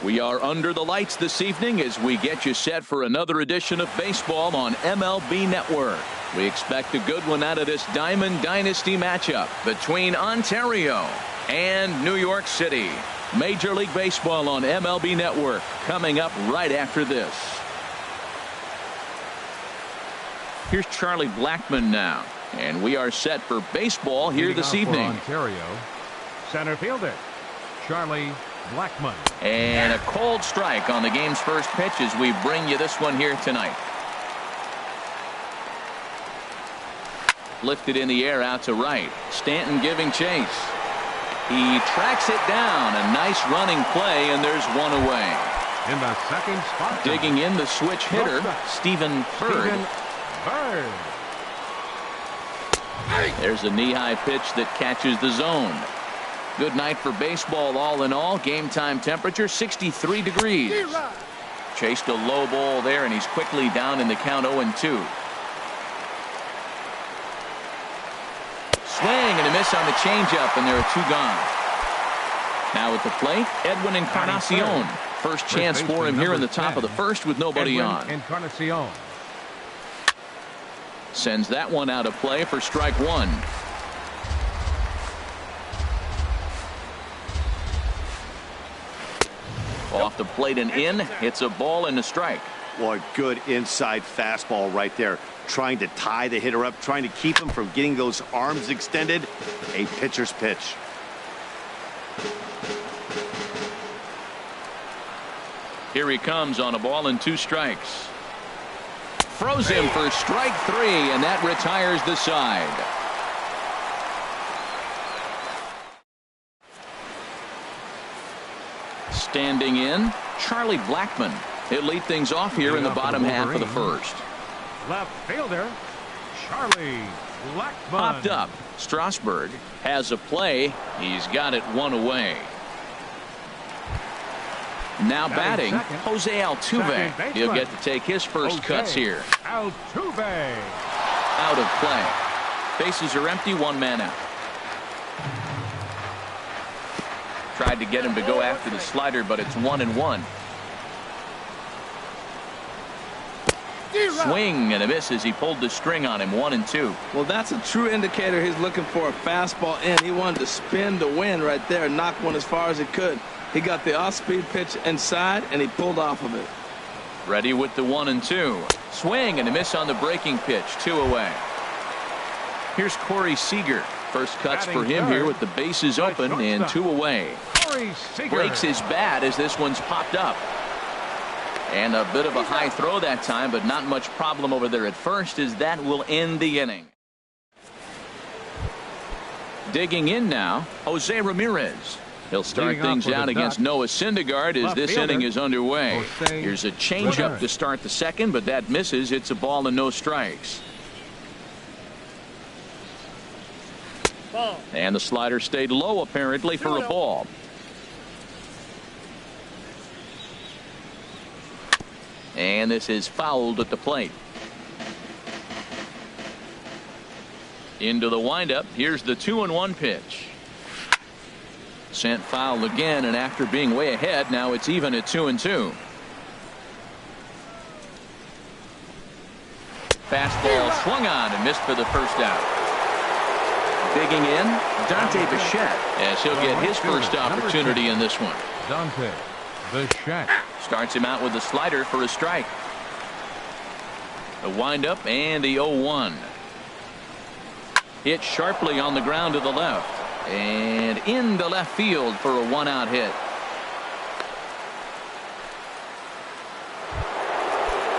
We are under the lights this evening as we get you set for another edition of baseball on MLB Network. We expect a good one out of this Diamond Dynasty matchup between Ontario and New York City. Major League Baseball on MLB Network coming up right after this. Here's Charlie Blackmon now, and we are set for baseball here this evening. Ontario, center fielder Charlie Blackmon. And a cold strike on the game's first pitch as we bring you this one here tonight. Lifted in the air out to right. Stanton giving chase. He tracks it down. A nice running play, and there's one away. In the second spot, digging in the switch hitter, Stephen Bird. There's a knee-high pitch that catches the zone. Good night for baseball all in all. Game time temperature 63 degrees. Chased a low ball there, and he's quickly down in the count 0-2. Swing and a miss on the changeup, and there are two gone. Now at the plate, Edwin Encarnacion. First chance for him here in the top of the first with nobody on. Encarnacion sends that one out of play for strike one. Off the plate and in. It's a ball and a strike. Well, a good inside fastball right there. Trying to tie the hitter up, trying to keep him from getting those arms extended. A pitcher's pitch. Here he comes on a ball and two strikes. Throws him for strike three, and that retires the side. Standing in, Charlie Blackmon. He'll lead things off here in the bottom half of the first. Left fielder Charlie Blackmon. Popped up. Strasburg has a play. He's got it one away. Now batting, Jose Altuve. He'll get to take his first cuts here. Altuve out of play. Bases are empty, one man out. Tried to get him to go after the slider, but it's 1-1. Swing and a miss as he pulled the string on him. 1-2. Well, that's a true indicator. He's looking for a fastball in. He wanted to spin the wind right there, knock one as far as he could. He got the off-speed pitch inside, and he pulled off of it. Ready with the 1-2. Swing and a miss on the breaking pitch. 2 away. Here's Corey Seager. First cuts for him here with the bases open and 2 away. Breaks his bat as this one's popped up. And a bit of a high throw that time, but not much problem over there at first, as that will end the inning. Digging in now, Jose Ramirez. He'll start things out against Noah Syndergaard as this inning is underway. Here's a changeup to start the second, but that misses. It's a ball and no strikes. And the slider stayed low apparently for a ball. And this is fouled at the plate. Into the windup. Here's the 2-1 pitch. Sent foul again, and after being way ahead, now it's even at 2-2. Fastball swung on and missed for the first out. Digging in, Dante Bichette, as he'll get his first opportunity in this one. Dante Bichette starts him out with a slider for a strike. The windup and the 0-1. Hit sharply on the ground to the left. And into left field for a one-out hit.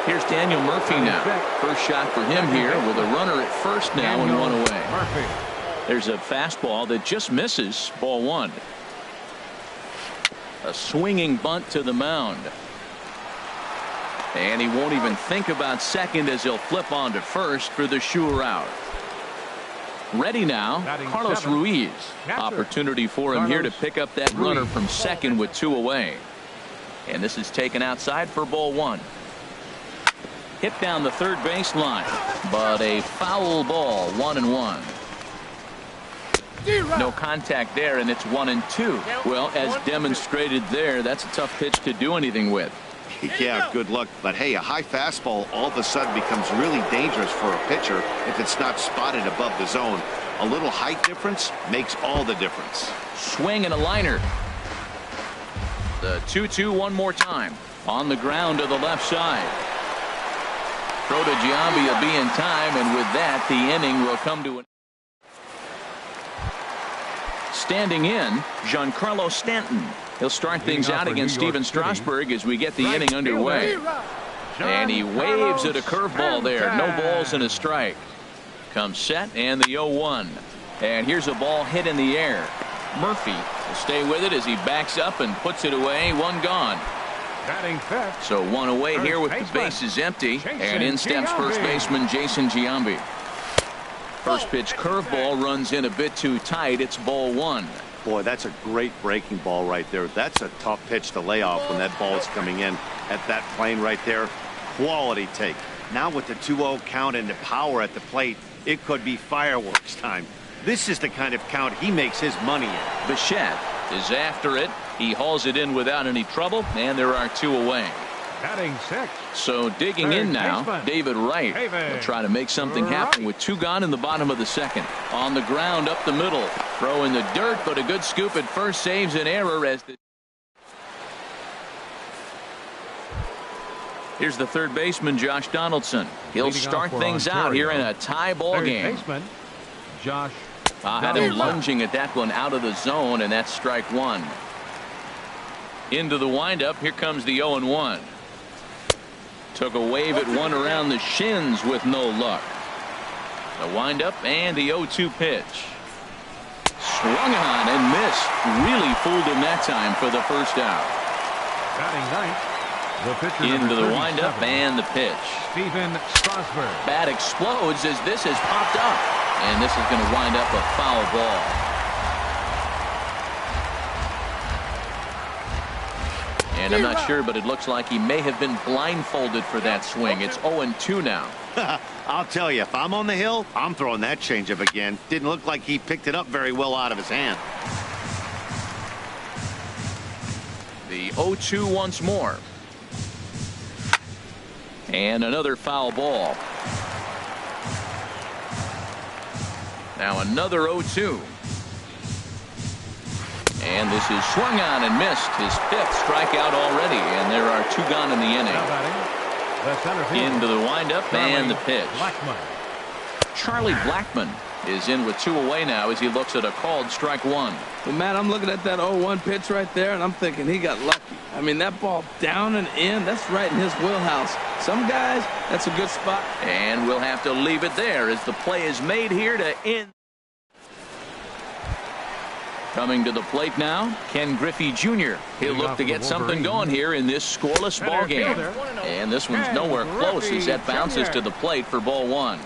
Here's Daniel Murphy now. First shot for him here with a runner at first now and one away. There's a fastball that just misses. Ball one. A swinging bunt to the mound. And he won't even think about second as he'll flip on to first for the sure out. Ready now, Carlos Ruiz. Opportunity for him here to pick up that runner from second with 2 away. And this is taken outside for ball one. Hit down the third baseline, but a foul ball. 1-1. No contact there, and it's 1-2. Well, as demonstrated there, that's a tough pitch to do anything with. Yeah, good luck. But hey, a high fastball all of a sudden becomes really dangerous for a pitcher if it's not spotted above the zone. A little height difference makes all the difference. Swing and a liner. The 2-2 one more time. On the ground to the left side. Throw to Giambi will be in time, and with that, the inning will come to an. Standing in, Giancarlo Stanton. He'll start things out against Steven Strasburg as we get the inning underway. And he waves at a curveball there. No balls and a strike. Comes set and the 0-1. And here's a ball hit in the air. Murphy will stay with it as he backs up and puts it away. One gone. So one away here with the bases empty. And in steps first baseman Jason Giambi. First pitch curveball runs in a bit too tight. It's ball one. Boy, that's a great breaking ball right there. That's a tough pitch to lay off when that ball is coming in at that plane right there. Quality take. Now with the 2-0 count and the power at the plate, it could be fireworks time. This is the kind of count he makes his money in. Bichette is after it. He hauls it in without any trouble, and there are two away. Batting six. So digging in now, David Wright will try to make something happen with two gone in the bottom of the second. On the ground up the middle. Throw in the dirt, but a good scoop at first saves an error as the. Here's the third baseman, Josh Donaldson. He'll start things out here in a tie ball game. Josh. Had him lunging at that one out of the zone, and that's strike one. Into the windup. Here comes the 0-1. Took a wave at one around the shins with no luck. The windup and the 0-2 pitch. Swung on and missed. Really fooled him that time for the first out. Batting ninth. Into the windup and the pitch. Steven Strasburg. Bat explodes as this has popped up. And this is going to wind up a foul ball. And I'm not sure, but it looks like he may have been blindfolded for that swing. It's 0-2 now. I'll tell you, if I'm on the hill, I'm throwing that changeup again. Didn't look like he picked it up very well out of his hand. The 0-2 once more. And another foul ball. Now another 0-2. And this is swung on and missed. His fifth strikeout already. And there are two gone in the inning. Into the windup and the pitch. Charlie Blackmon is in with two away now as he looks at a called strike one. Well, Matt, I'm looking at that 0-1 pitch right there, and I'm thinking he got lucky. I mean, that ball down and in, that's right in his wheelhouse. Some guys, that's a good spot. And we'll have to leave it there as the play is made here to end. Coming to the plate now, Ken Griffey Jr. He'll look to get something going here in this scoreless ball game. And this one's nowhere close as that bounces to the plate for ball one.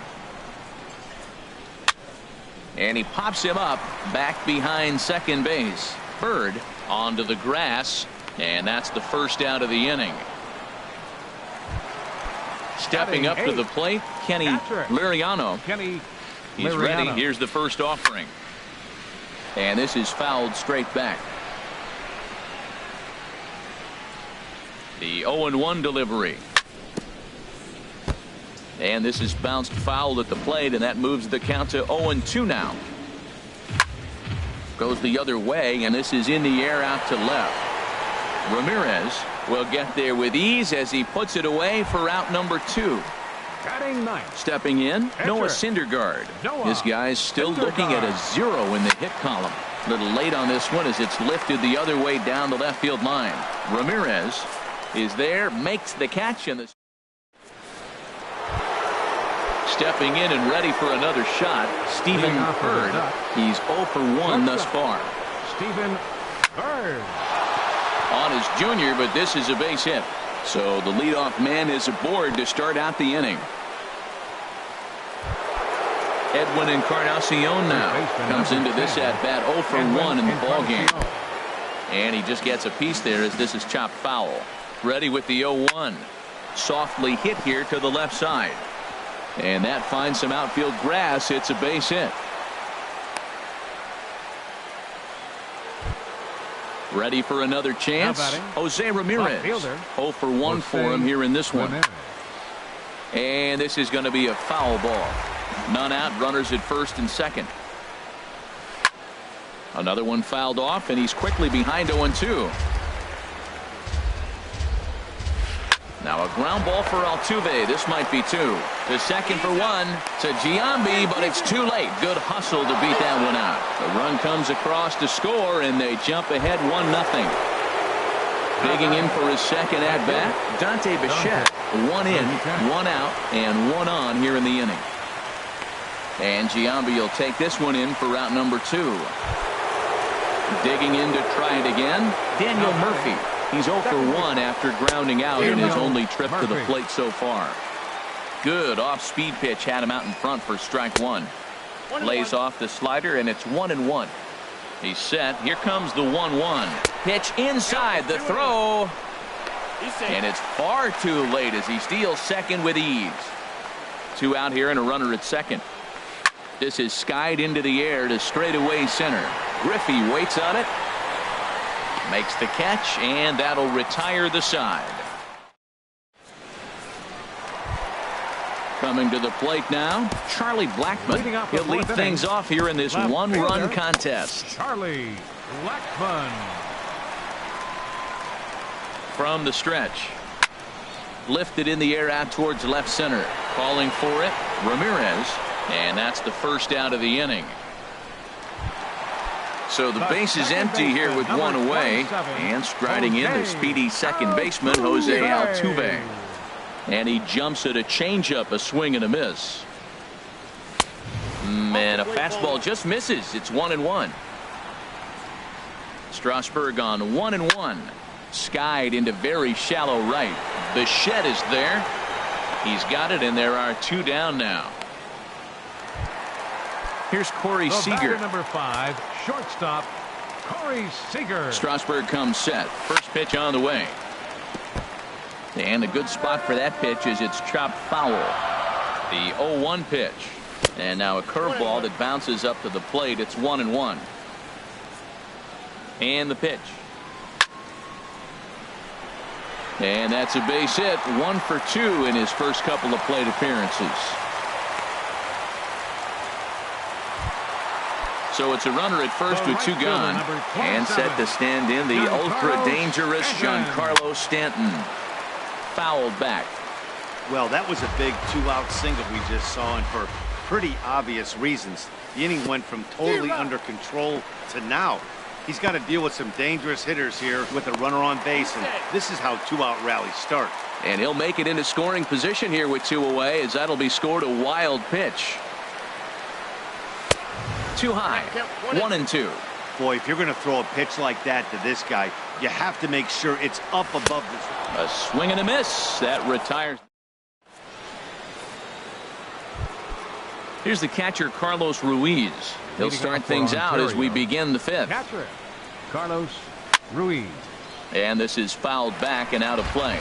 And he pops him up back behind second base. Bird onto the grass, and that's the first out of the inning. Stepping up to the plate, Kenny Liriano. He's ready. Here's the first offering. And this is fouled straight back. The 0-1 delivery. And this is bounced fouled at the plate, and that moves the count to 0-2 now. Goes the other way, and this is in the air out to left. Ramirez will get there with ease as he puts it away for out number two. Stepping in, Noah Syndergaard. This guy's still looking at a 0 in the hit column. A little late on this one as it's lifted the other way down the left field line. Ramirez is there, makes the catch, and the stepping in and ready for another shot, Stephen Bird. He's 0 for 1 thus far. Stephen Bird. On his junior, but this is a base hit. So the leadoff man is aboard to start out the inning. Edwin Encarnacion now comes into this at bat 0 for 1 in the ball game. And he just gets a piece there as this is chopped foul. Ready with the 0-1. Softly hit here to the left side. And that finds some outfield grass. It's a base hit. Ready for another chance. Jose Ramirez. 0 for 1 for him here in this one. And this is going to be a foul ball. None out, runners at first and second. Another one fouled off, and he's quickly behind 0-2. Now a ground ball for Altuve. This might be two. The second for one to Giambi, but it's too late. Good hustle to beat that one out. The run comes across to score, and they jump ahead 1-0. Digging in for his second at-bat, Dante Bichette. 1 in, 1 out, and 1 on here in the inning. And Giambi will take this one in for route number 2. Digging in to try it again, Daniel Murphy. He's 0 for 1 after grounding out in his only trip to the plate so far. Good off-speed pitch had him out in front for strike 1. Lays off the slider, and it's 1-1. He's set. Here comes the 1-1. Pitch inside the throw. And it's far too late as he steals second with ease. 2 out here and a runner at second. This is skied into the air to straightaway center. Griffey waits on it. Makes the catch, and that'll retire the side. Coming to the plate now, Charlie Blackmon. He'll lead things off here in this one-run contest. Charlie Blackmon. From the stretch. Lifted in the air out towards left center. Calling for it, Ramirez. And that's the first out of the inning. So the base is empty here with 1 away. And striding in the speedy second baseman, Jose Altuve. And he jumps at a changeup, a swing and a miss. And a fastball just misses. It's 1-1. Strasburg on 1-1. Skied into very shallow right. Bichette is there. He's got it, and there are 2 down now. Here's Corey Seager. Number 5, shortstop, Corey Seager. Strasburg comes set. First pitch on the way. And a good spot for that pitch is it's chopped foul. The 0-1 pitch. And now a curveball that bounces up to the plate. It's 1-1. And the pitch. And that's a base hit. 1 for 2 in his first couple of plate appearances. So it's a runner at first with 2 gone. And set to stand in the ultra-dangerous Giancarlo Stanton. Fouled back. Well, that was a big 2-out single we just saw, and for pretty obvious reasons. The inning went from totally under control to now. He's got to deal with some dangerous hitters here with a runner on base, and this is how 2-out rallies start. And he'll make it into scoring position here with 2 away, as that'll be scored a wild pitch. Too high. 1-2. Boy, if you're going to throw a pitch like that to this guy, you have to make sure it's up above this. A swing and a miss. That retires. Here's the catcher, Carlos Ruiz. He'll start things out as we begin the 5th. Catcher, Carlos Ruiz. And this is fouled back and out of play.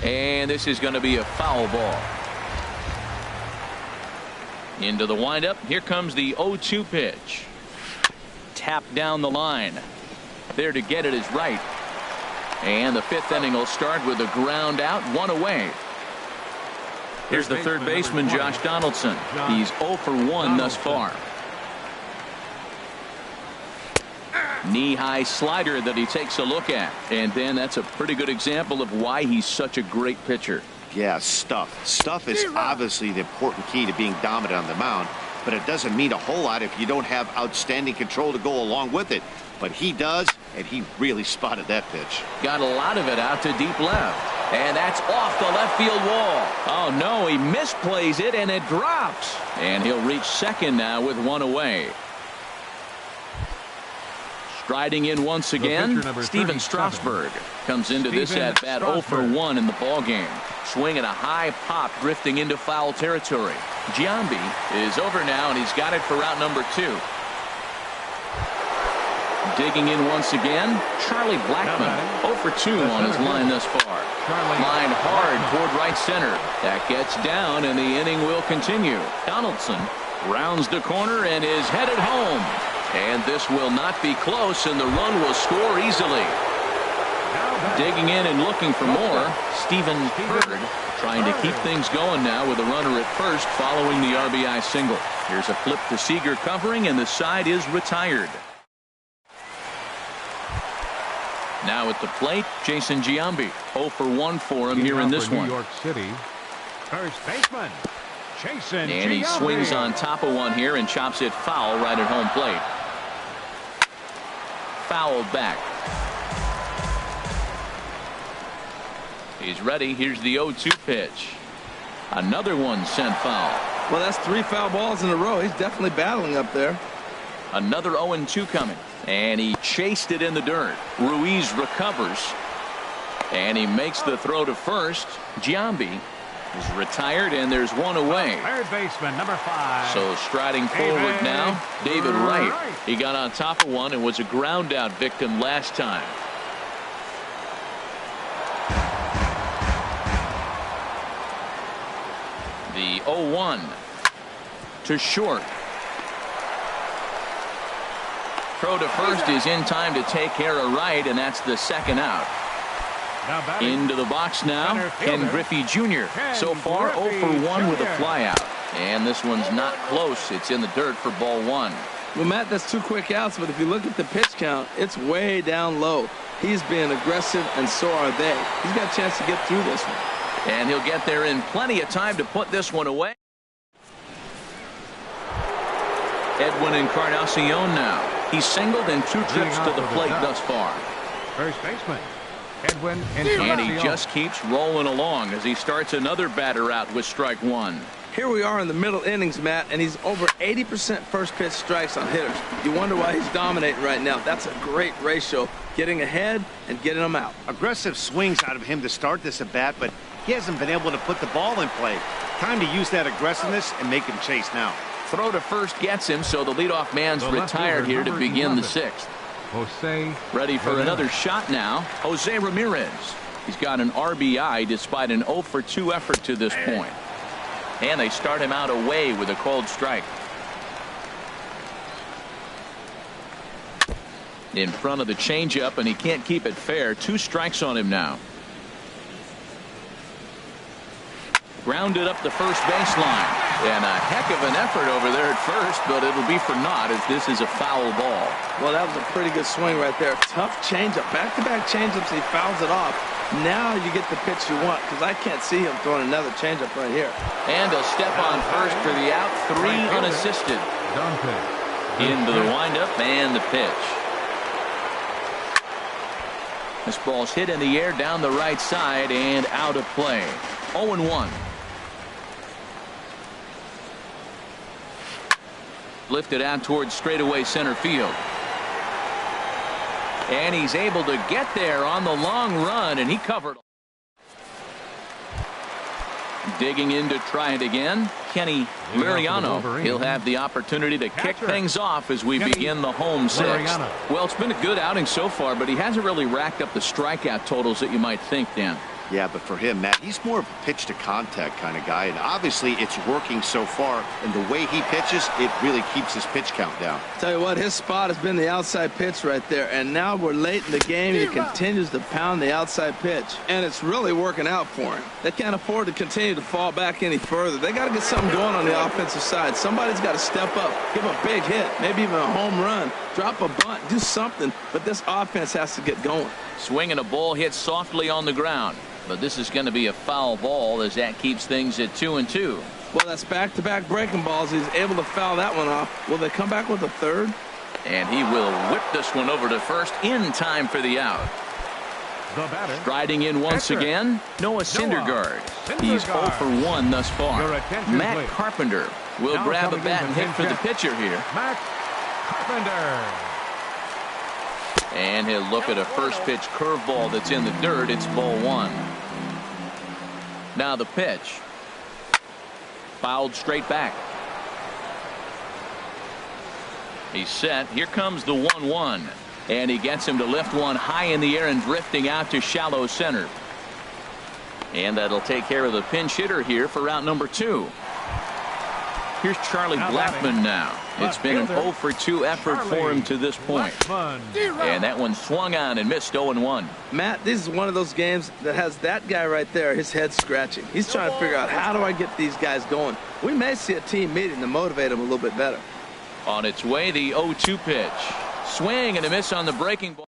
And this is going to be a foul ball. Into the windup. Here comes the 0-2 pitch. Tapped down the line. There to get it is right. And the 5th inning will start with a ground out, 1 away. Here's the third baseman, Josh Donaldson. He's 0 for 1 thus far. Knee-high slider that he takes a look at. And then that's a pretty good example of why he's such a great pitcher. Yeah, stuff. Stuff is obviously the important key to being dominant on the mound, but it doesn't mean a whole lot if you don't have outstanding control to go along with it. But he does, and he really spotted that pitch. Got a lot of it out to deep left. And that's off the left field wall. Oh, no, he misplays it, and it drops. And he'll reach second now with 1 away. Striding in once again, Steven Strasburg comes into this at-bat 0 for 1 in the ballgame. Swinging a high pop, drifting into foul territory. Giambi is over now, and he's got it for route number 2. Digging in once again, Charlie Blackmon, 0 for 2 on his line thus far. Line hard toward right center. That gets down, and the inning will continue. Donaldson rounds the corner and is headed home. And this will not be close, and the run will score easily. Digging in and looking for more, Stephen Hurd trying to keep things going now with a runner at first following the RBI single. Here's a flip to Seager covering, and the side is retired. Now at the plate, Jason Giambi. 0 for 1 for him here in this one. New York City, first baseman, Jason And he Giambi. swings on top of one here and chops it foul right at home plate. Fouled back. He's ready. Here's the 0-2 pitch. Another one sent foul. Well, that's 3 foul balls in a row. He's definitely battling up there. Another 0-2 coming. And he chased it in the dirt. Ruiz recovers. And he makes the throw to first. Giambi is retired, and there's one away. Third baseman, number 5. So striding forward now, David Wright. He got on top of one and was a ground out victim last time. The 0-1 to short. Throw to first is in time to take care of Wright, and that's the second out. Into the box now, Ken Griffey Jr. So far 0 for 1 with a flyout. And this one's not close. It's in the dirt for ball 1. Well, Matt, that's 2 quick outs, but if you look at the pitch count, it's way down low. He's being aggressive, and so are they. He's got a chance to get through this one. And he'll get there in plenty of time to put this one away. Edwin Encarnacion now. He's singled in 2 trips to the plate thus far. First baseman, Edwin And he just keeps rolling along as he starts another batter out with strike 1. Here we are in the middle innings, Matt, and he's over 80% first pitch strikes on hitters. You wonder why he's dominating right now. That's a great ratio, getting ahead and getting them out. Aggressive swings out of him to start this at bat, but he hasn't been able to put the ball in play. Time to use that aggressiveness and make him chase now. Throw to first gets him, so the leadoff man's retired here to begin the 6th. Jose Ready for another shot now, Jose Ramirez. He's got an RBI despite an 0 for 2 effort to this point. And they start him out away with a called strike. In front of the changeup, and he can't keep it fair. 2 strikes on him now. Grounded up the first baseline. And a heck of an effort over there at first, but it'll be for naught as this is a foul ball. Well, that was a pretty good swing right there. Tough changeup. Back-to-back changeups, he fouls it off. Now you get the pitch you want, because I can't see him throwing another changeup right here. And a step on first for the out. 3 unassisted. Into the windup and the pitch. This ball's hit in the air down the right side and out of play. 0-1. Lifted out towards straightaway center field. And he's able to get there on the long run, and he covered. Digging in to try it again, Kenny Mariano. He'll have the opportunity to kick things off as we begin the home 6th. Well, it's been a good outing so far, but he hasn't really racked up the strikeout totals that you might think, Dan. Yeah, but for him, Matt, he's more of a pitch to contact kind of guy, and obviously it's working so far, and the way he pitches, it really keeps his pitch count down. Tell you what, his spot has been the outside pitch right there, and now we're late in the game. He continues to pound the outside pitch, and it's really working out for him. They can't afford to continue to fall back any further. They got to get something going on the offensive side. Somebody's got to step up, give a big hit, maybe even a home run, drop a bunt, do something, but this offense has to get going. Swinging a ball hit softly on the ground. But this is going to be a foul ball as that keeps things at 2-2. Well, that's back-to-back breaking balls. He's able to foul that one off. Will they come back with a third? And he will whip this one over to first in time for the out. Striding in once again, Noah Syndergaard. He's 0 for 1 thus far. Matt Carpenter will grab a bat and hit for the pitcher here. Matt Carpenter. And he'll look at a first pitch curveball that's in the dirt. It's ball 1. Now the pitch. Fouled straight back. He's set. Here comes the 1-1. And he gets him to lift one high in the air and drifting out to shallow center. And that'll take care of the pinch hitter here for route number 2. Here's Charlie Blackmon now. It's been an 0 for 2 effort for him to this point. And that one swung on and missed 0-1. Matt, this is one of those games that has that guy right there, his head scratching. He's trying to figure out, how do I get these guys going? We may see a team meeting to motivate them a little bit better. On its way, the 0-2 pitch. Swing and a miss on the breaking ball.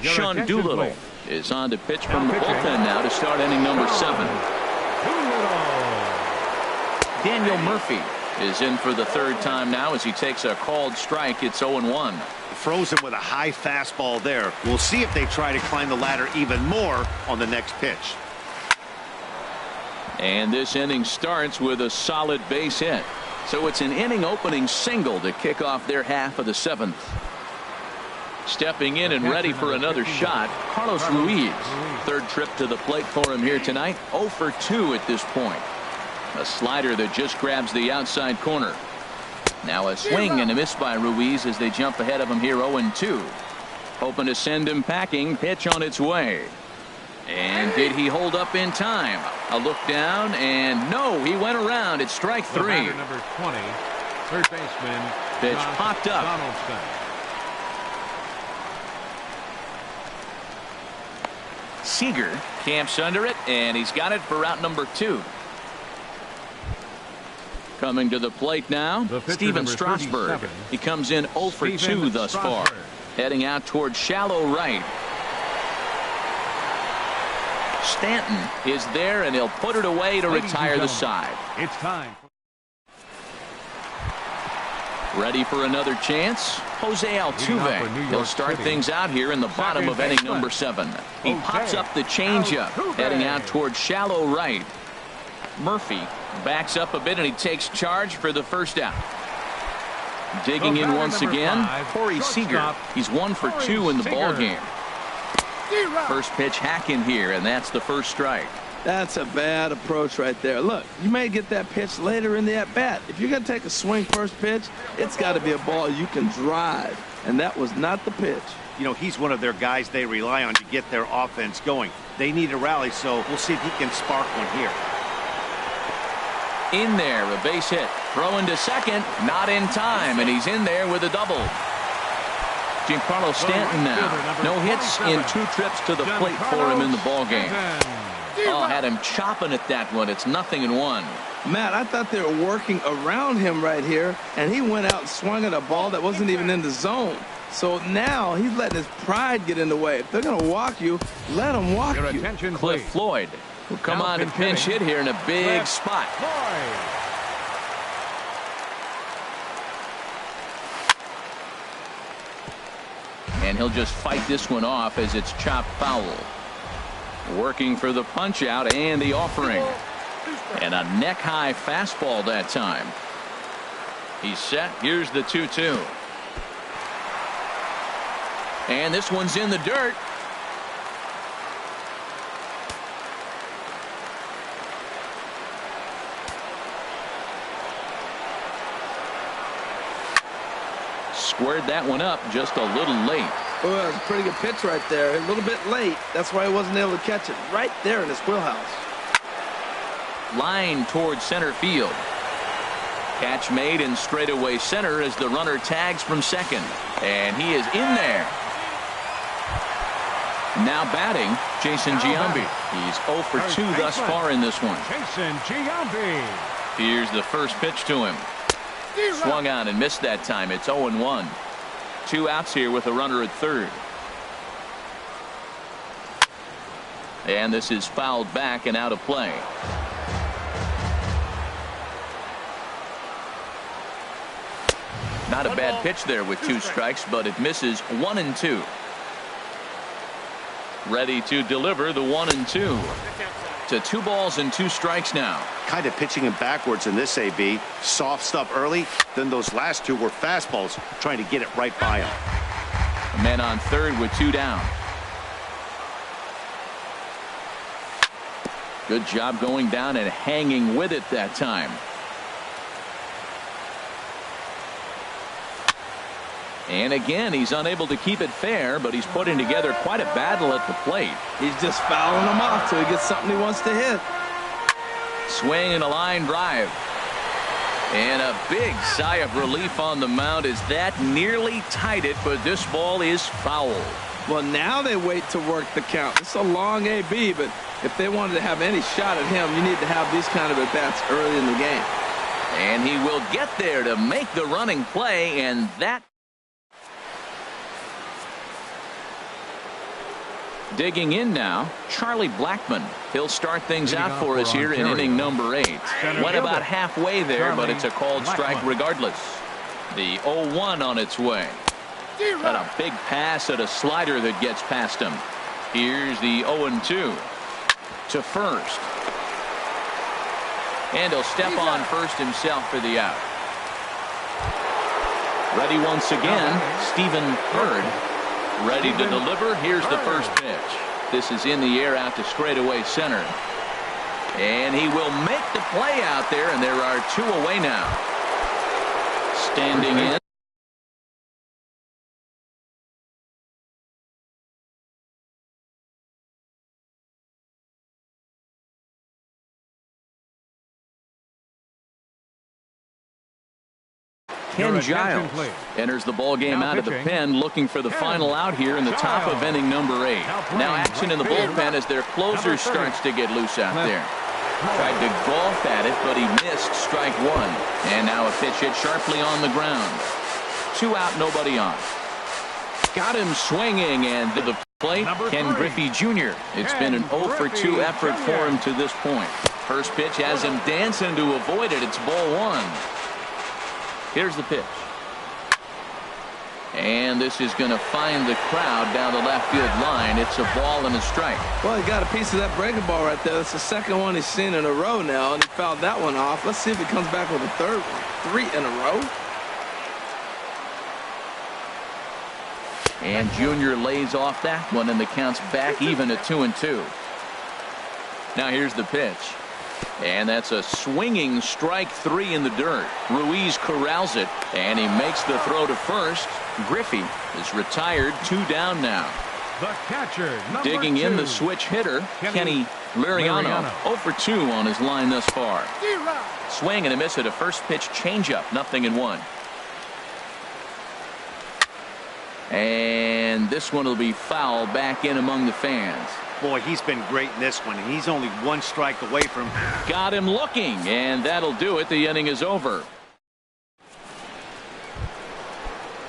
Sean Doolittle is on to pitch from the bullpen now to start inning number 7. Daniel Murphy is in for the 3rd time now as he takes a called strike. It's 0-1. Frozen with a high fastball there. We'll see if they try to climb the ladder even more on the next pitch. And this inning starts with a solid base hit. So it's an inning opening single to kick off their half of the 7th. Stepping in and ready for another shot, Carlos Ruiz. 3rd trip to the plate for him here tonight. 0 for 2 at this point. A slider that just grabs the outside corner. Now a swing and a miss by Ruiz as they jump ahead of him here 0-2. Hoping to send him packing. Pitch on its way. And did he hold up in time? A look down, and no, he went around. It's strike 3. Number 20, 3rd baseman. Pitch popped up. Donaldson. Seager camps under it, and he's got it for route number 2. Coming to the plate now, Steven Strasburg. He comes in 0 for 2 thus far. Heading out toward shallow right. Stanton is there, and he'll put it away to retire the side. It's time. Ready for another chance? Jose Altuve. He'll start things out here in the bottom of inning number 7. He pops up the changeup, heading out toward shallow right. Murphy backs up a bit, and he takes charge for the first out. Digging in once again, Corey Seager. He's 1 for 2 in the ball game. First pitch hacking here, and that's the first strike. That's a bad approach right there. Look, you may get that pitch later in the at-bat. If you're going to take a swing first pitch, it's got to be a ball you can drive, and that was not the pitch. You know, he's one of their guys they rely on to get their offense going. They need a rally, so we'll see if he can spark one here. In there, a base hit. Throwing to second, not in time, and he's in there with a double. Giancarlo Stanton now. No hits in 2 trips to the plate for him in the ballgame. Oh, had him chopping at that one. It's 0-1. Matt, I thought they were working around him right here, and he went out and swung at a ball that wasn't even in the zone. So now he's letting his pride get in the way. If they're going to walk you, let them walk you. Cliff Floyd will come on to pinch hit here in a big spot. And he'll just fight this one off as it's chopped foul. Working for the punch out and the offering. And a neck high fastball that time. He's set. Here's the 2-2. And this one's in the dirt. Squared that one up just a little late. Oh, that was a pretty good pitch right there. A little bit late. That's why he wasn't able to catch it. Right there in his wheelhouse. Line towards center field. Catch made in straightaway center as the runner tags from second. And he is in there. Now batting, Jason Giambi. He's 0 for 2 thus far in this one. Jason Giambi. Here's the first pitch to him. Swung on and missed that time. It's 0-1. 2 outs here with a runner at third. And this is fouled back and out of play. Not a bad pitch there with 2 strikes, but it misses 1-2. Ready to deliver the 1-2. To 2 balls and 2 strikes now. Kind of pitching him backwards in this AB. Soft stuff early, then those last 2 were fastballs, trying to get it right by him. A man on third with 2 down. Good job going down and hanging with it that time. And again, he's unable to keep it fair, but he's putting together quite a battle at the plate. He's just fouling them off till he gets something he wants to hit. Swing and a line drive. And a big sigh of relief on the mound as that nearly tied it, but this ball is foul. Well, now they wait to work the count. It's a long AB, but if they wanted to have any shot at him, you need to have these kind of at-bats early in the game. And he will get there to make the running play, and that. Digging in now, Charlie Blackmon. He'll start things out for us here in inning number 8. Went about halfway there, but it's a called strike regardless. The 0-1 on its way. Got a big pass at a slider that gets past him. Here's the 0-2 to first. And he'll step on first himself for the out. Ready once again, Stephen Hurd. Ready to deliver. Here's the first pitch. This is in the air out to straightaway center. And he will make the play out there, and there are 2 away now. Standing in. Ken Giles enters the ball game out of the pen, looking for the final out here in the top of inning number 8. Now action in the bullpen as their closer starts to get loose out there. Tried to golf at it, but he missed strike 1. And now a pitch hit sharply on the ground. 2 out, nobody on. Got him swinging, and to the plate, Ken Griffey Jr. It's been an 0 for 2 effort for him to this point. First pitch has him dancing to avoid it. It's ball 1. Here's the pitch. And this is going to find the crowd down the left field line. It's a ball and a strike. Well, he got a piece of that breaking ball right there. That's the second one he's seen in a row now, and he fouled that one off. Let's see if he comes back with a third one. 3 in a row. And Junior lays off that one, and the count's back even at 2-2. Now here's the pitch. And that's a swinging strike 3 in the dirt. Ruiz corrals it, and he makes the throw to first. Griffey is retired, 2 down now. The catcher, digging in the switch hitter, Kenny Liriano. 0 for 2 on his line thus far. Swing and a miss at a first pitch changeup, 0-1. And this one will be foul back in among the fans. Boy, he's been great in this one, and he's only 1 strike away from. Got him looking, and that'll do it. The inning is over.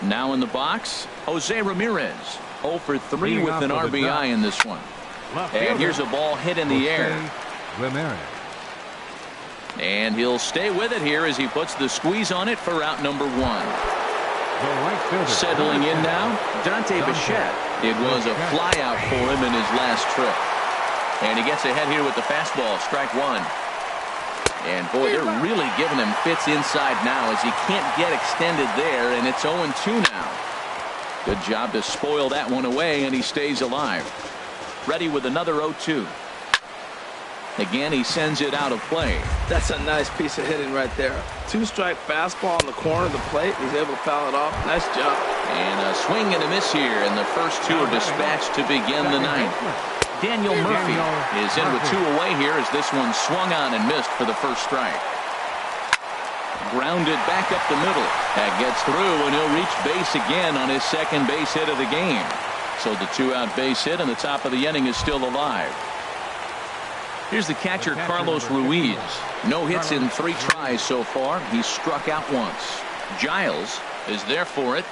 Now in the box, Jose Ramirez. 0 for 3 with an RBI in this one. And here's a ball hit in the air. And he'll stay with it here as he puts the squeeze on it for out number 1. Settling in now, Dante Bichette. It was a flyout for him in his last trip. And he gets ahead here with the fastball, strike 1. And boy, they're really giving him fits inside now as he can't get extended there, and it's 0-2 now. Good job to spoil that one away, and he stays alive. Ready with another 0-2. Again, he sends it out of play. That's a nice piece of hitting right there. 2-strike fastball on the corner of the plate. He's able to foul it off. Nice job. And a swing and a miss here, and the first 2 are dispatched to begin the 9th. Daniel Murphy is in with 2 away here as this one swung on and missed for the first strike. Grounded back up the middle. That gets through, and he'll reach base again on his second base hit of the game. So the 2-out base hit, and the top of the inning is still alive. Here's the catcher, Carlos Ruiz. No hits in 3 tries so far. He's struck out once. Giles is there for it.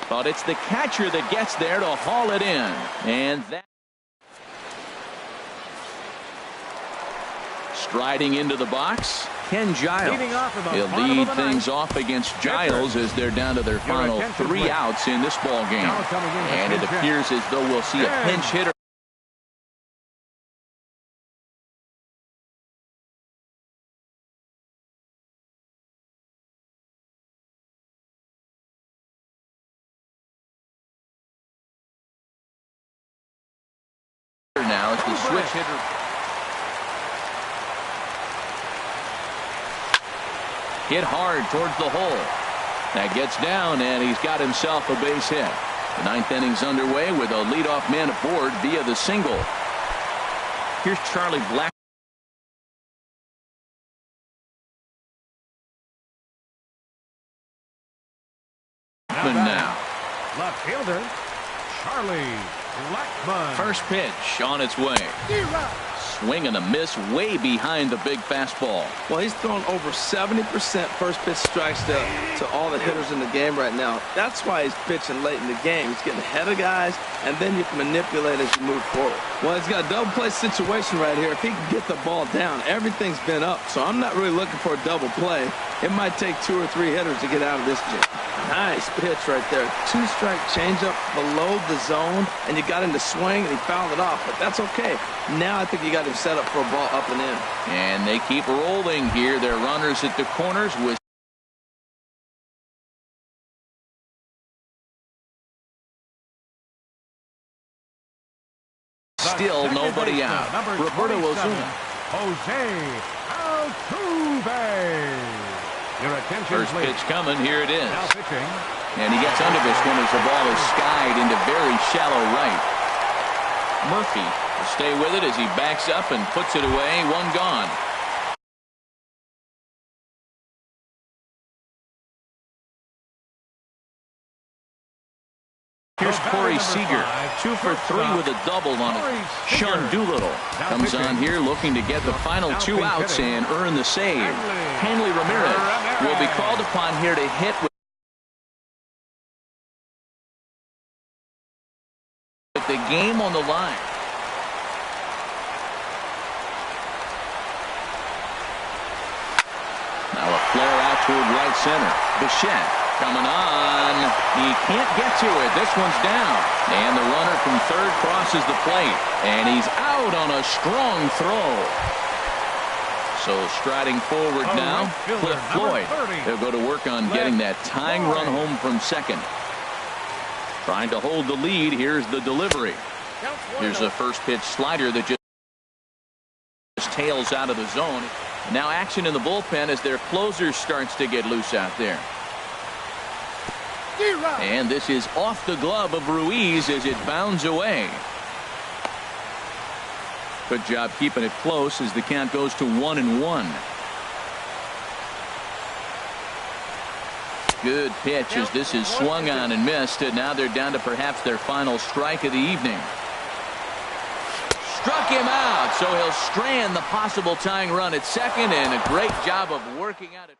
But it's the catcher that gets there to haul it in. And that. Striding into the box, Ken Giles. He'll lead things off against Giles as they're down to their final 3 outs in this ball game. And it appears as though we'll see a pinch hitter. Now it's the switch hitter. Hit hard towards the hole. That gets down, and he's got himself a base hit. The ninth inning's underway with a leadoff man aboard via the single. Here's Charlie Blackmon now. Left fielder, Charlie Blackmon. First pitch on its way. Swing and a miss way behind the big fastball. Well, he's thrown over 70% first pitch strikes to all the hitters in the game right now. That's why he's pitching late in the game. He's getting ahead of guys, and then you can manipulate as you move forward. Well, he's got a double play situation right here. If he can get the ball down, everything's been up, so I'm not really looking for a double play. It might take 2 or 3 hitters to get out of this jam. Nice pitch right there. 2-strike changeup below the zone, and you got him to swing, and he fouled it off, but that's okay. Now I think you got him set up for a ball up and in. And they keep rolling here. They're runners at the corners with still nobody out. Roberto Ozuna. Jose Altuve. Your attention, First please. pitch coming. Here it is. Now pitching. And he gets under this one as the ball is skied into very shallow right. Murphy will stay with it as he backs up and puts it away. One gone. Here's Corey Seager, 2 for 3 with a double on it. Sean Doolittle comes on here looking to get the final 2 outs and earn the save. Hanley Ramirez will be called upon here to hit with the game on the line. Now a flare out toward right center. Bichette coming on. He can't get to it. This one's down. And the runner from third crosses the plate. And he's out on a strong throw. So striding forward now, Cliff Floyd. He'll go to work on getting that tying run home from second. Trying to hold the lead. Here's the delivery. Here's a first pitch slider that just tails out of the zone. Now action in the bullpen as their closer starts to get loose out there. And this is off the glove of Ruiz as it bounds away. Good job keeping it close as the count goes to 1-1. Good pitch as this is swung on and missed, and now they're down to perhaps their final strike of the evening. Struck him out, so he'll strand the possible tying run at second, and a great job of working out it.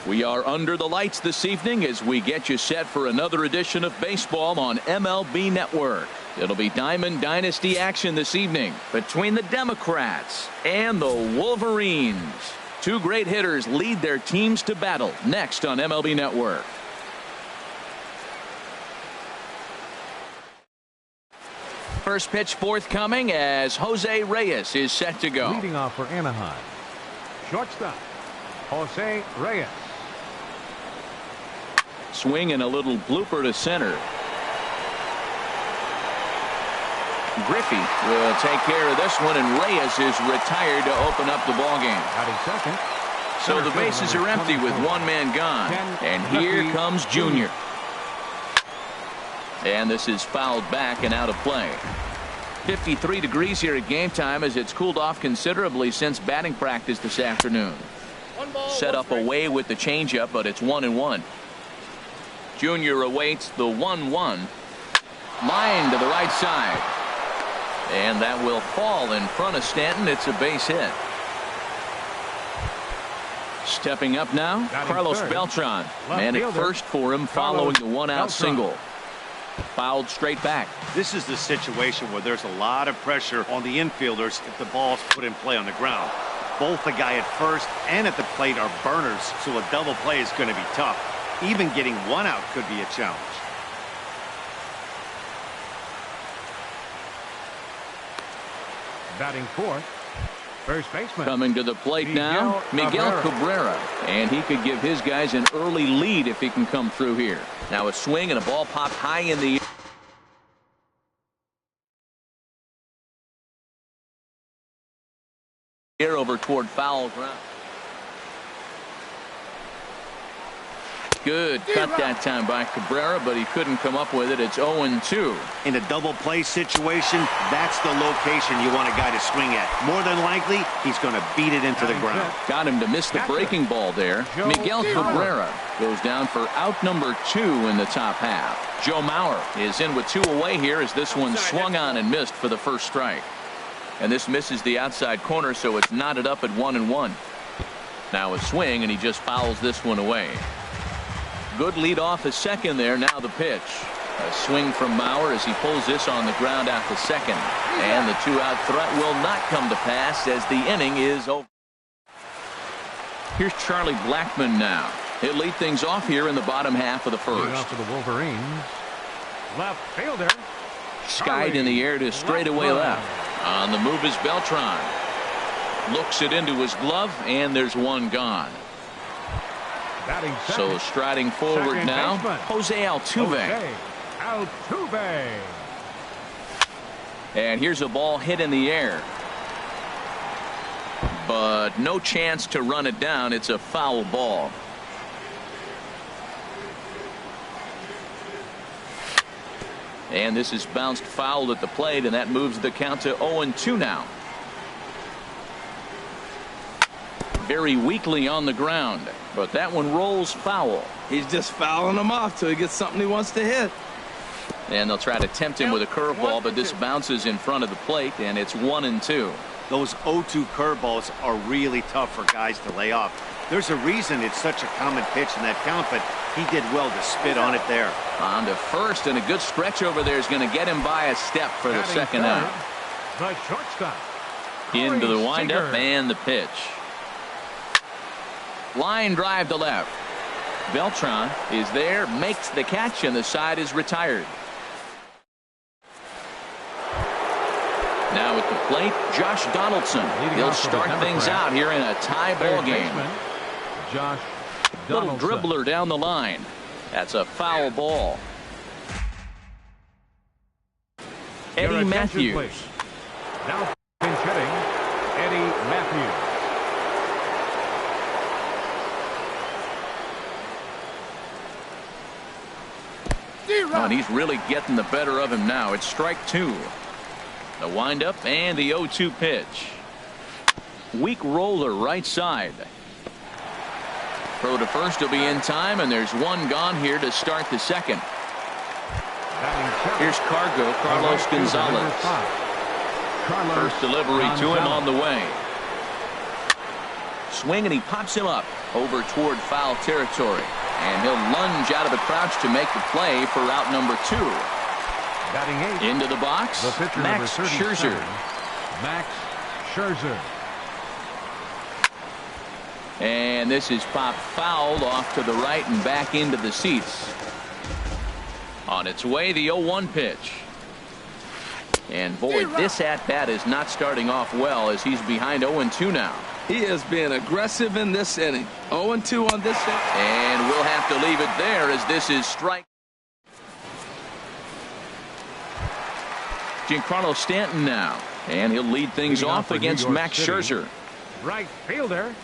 We are under the lights this evening as we get you set for another edition of baseball on MLB Network. It'll be Diamond Dynasty action this evening between the Democrats and the Wolverines. Two great hitters lead their teams to battle next on MLB Network. First pitch forthcoming as Jose Reyes is set to go. Leading off for Anaheim, shortstop, Jose Reyes. Swing and a little blooper to center. Griffey will take care of this one, and Reyes is retired to open up the ballgame. Batting second. So the bases are empty with one man gone. And here comes Junior. And this is fouled back and out of play. 53 degrees here at game time as it's cooled off considerably since batting practice this afternoon. Set up away with the changeup, but it's 1-1. Junior awaits the 1-1. Line to the right side. And that will fall in front of Stanton. It's a base hit. Stepping up now, Carlos Beltran. Man at first for him following the one-out single. Fouled straight back. This is the situation where there's a lot of pressure on the infielders if the ball's put in play on the ground. Both the guy at first and at the plate are burners, so a double play is going to be tough. Even getting one out could be a challenge. Batting fourth, first baseman. Coming to the plate now, Miguel Cabrera. And he could give his guys an early lead if he can come through here. Now a swing and a ball popped high in the air over toward foul ground. Good cut that time by Cabrera, but he couldn't come up with it. It's 0-2. In a double play situation, that's the location you want a guy to swing at. More than likely, he's going to beat it into the ground. Got him to miss the breaking ball there. Miguel Cabrera goes down for out number 2 in the top half. Joe Mauer is in with 2 away here as this one swung on and missed for the first strike. And this misses the outside corner, so it's knotted up at 1-1. Now a swing, and he just fouls this one away. Good lead off his second there. Now the pitch. A swing from Mauer as he pulls this on the ground out to second. And the 2-out threat will not come to pass as the inning is over. Here's Charlie Blackmon now. He'll lead things off here in the bottom half of the first. For the Wolverines. Left fielder. Skied in the air to straightaway left. On the move is Beltran. Looks it into his glove, and there's one gone. So striding forward now, Jose Altuve. And here's a ball hit in the air. But no chance to run it down. It's a foul ball. And this is bounced foul at the plate, and that moves the count to 0-2 now. Very weakly on the ground, but that one rolls foul. He's just fouling him off till he gets something he wants to hit. And they'll try to tempt him with a curveball, but this bounces in front of the plate, and it's 1-2. Those 0-2 curveballs are really tough for guys to lay off. There's a reason it's such a common pitch in that count, but he did well to spit on it there. On to first, and a good stretch over there is going to get him by a step for the second out. The shortstop. Into the windup and the pitch. Line drive to left. Beltran is there, makes the catch, and the side is retired. Now at the plate, Josh Donaldson. He'll start things out here in a tie ball game. Josh Little dribbler down the line. That's a foul ball. Eddie Matthews. Now pinch hitting, Eddie Matthews. Oh, and he's really getting the better of him now. It's strike 2. The windup and the 0-2 pitch. Weak roller right side. Throw to first will be in time, and there's one gone here to start the second. Here's Carlos Gonzalez. First delivery to him on the way. Swing, and he pops him up over toward foul territory. And he'll lunge out of the crouch to make the play for out number 2. Into the box, Max Scherzer. Max Scherzer. And this is popped foul off to the right and back into the seats. On its way, the 0-1 pitch. And boy, this at-bat is not starting off well as he's behind 0-2 now. He is being aggressive in this inning. 0-2 on this inning. And we'll have to leave it there as this is strike. Giancarlo Stanton now. And he'll lead things off against Max Scherzer. Right fielder.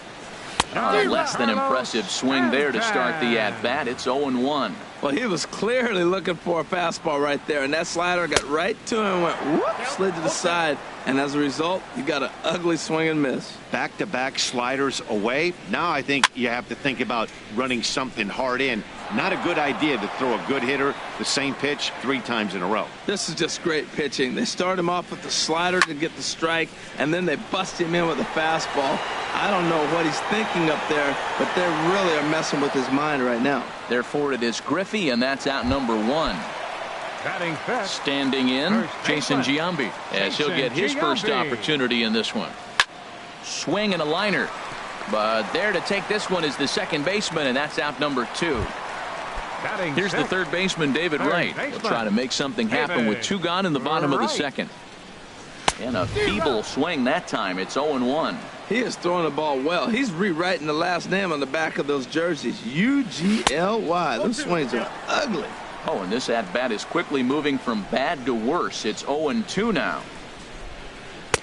Less than impressive swing there to start the at-bat. It's 0-1. Well, he was clearly looking for a fastball right there, and that slider got right to him and went whoop, slid to the side, and as a result, you got an ugly swing and miss. Back-to-back sliders away. Now I think you have to think about running something hard in. Not a good idea to throw a good hitter the same pitch 3 times in a row. This is just great pitching. They start him off with the slider to get the strike, and then they bust him in with a fastball. I don't know what he's thinking up there, but they really are messing with his mind right now. Therefore, it is Griffey, and that's out number 1. Batting fifth. Standing in, Jason Giambi, as he'll get his first opportunity in this one. Swing and a liner. But there to take this one is the second baseman, and that's out number 2. Here's the third baseman, David Wright. He'll try to make something happen with 2 gone in the bottom of the second. And a feeble swing that time. It's 0-1. He is throwing the ball well. He's rewriting the last name on the back of those jerseys. U-G-L-Y. Those swings are ugly. Oh, and this at-bat is quickly moving from bad to worse. It's 0-2 now.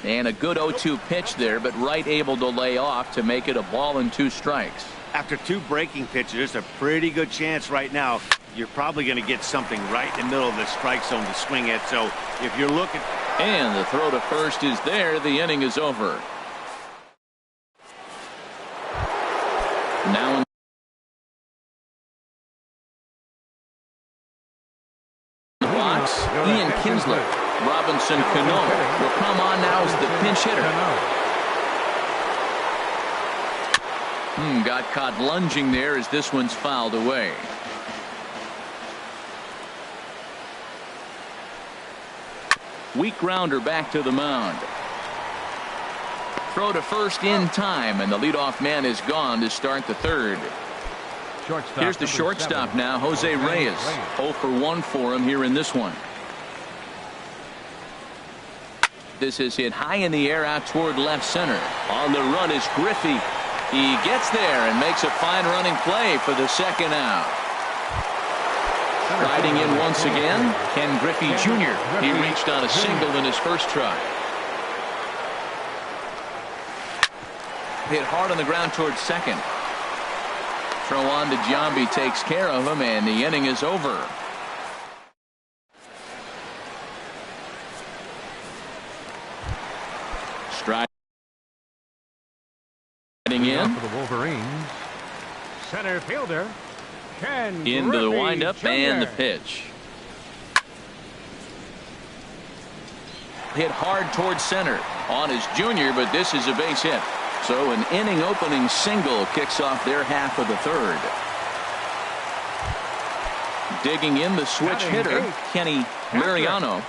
And a good 0-2 pitch there, but Wright able to lay off to make it a ball and 2 strikes. After 2 breaking pitches, there's a pretty good chance right now you're probably going to get something right in the middle of the strike zone to swing at. So if you're looking. And the throw to first is there. The inning is over. Now in the box, Ian Kinsler. Robinson Cano will come on now as the pinch hitter. Got caught lunging there as this one's fouled away. Weak grounder back to the mound. Throw to first in time, and the leadoff man is gone to start the third. Here's the shortstop now, Jose Reyes. 0 for 1 for him here in this one. This is hit high in the air out toward left center. On the run is Griffey. He gets there and makes a fine running play for the second out. Riding in once again, Ken Griffey Jr. He reached on a single in his first try. Hit hard on the ground towards second. Throw on to Giambi takes care of him, and the inning is over. Striding in for the Wolverines. Center fielder Ken into the Griffey windup Jr. and the pitch. Hit hard towards center on his junior, but this is a base hit. So an inning opening single kicks off their half of the third. Digging in the switch hitter, Kenny Mariano.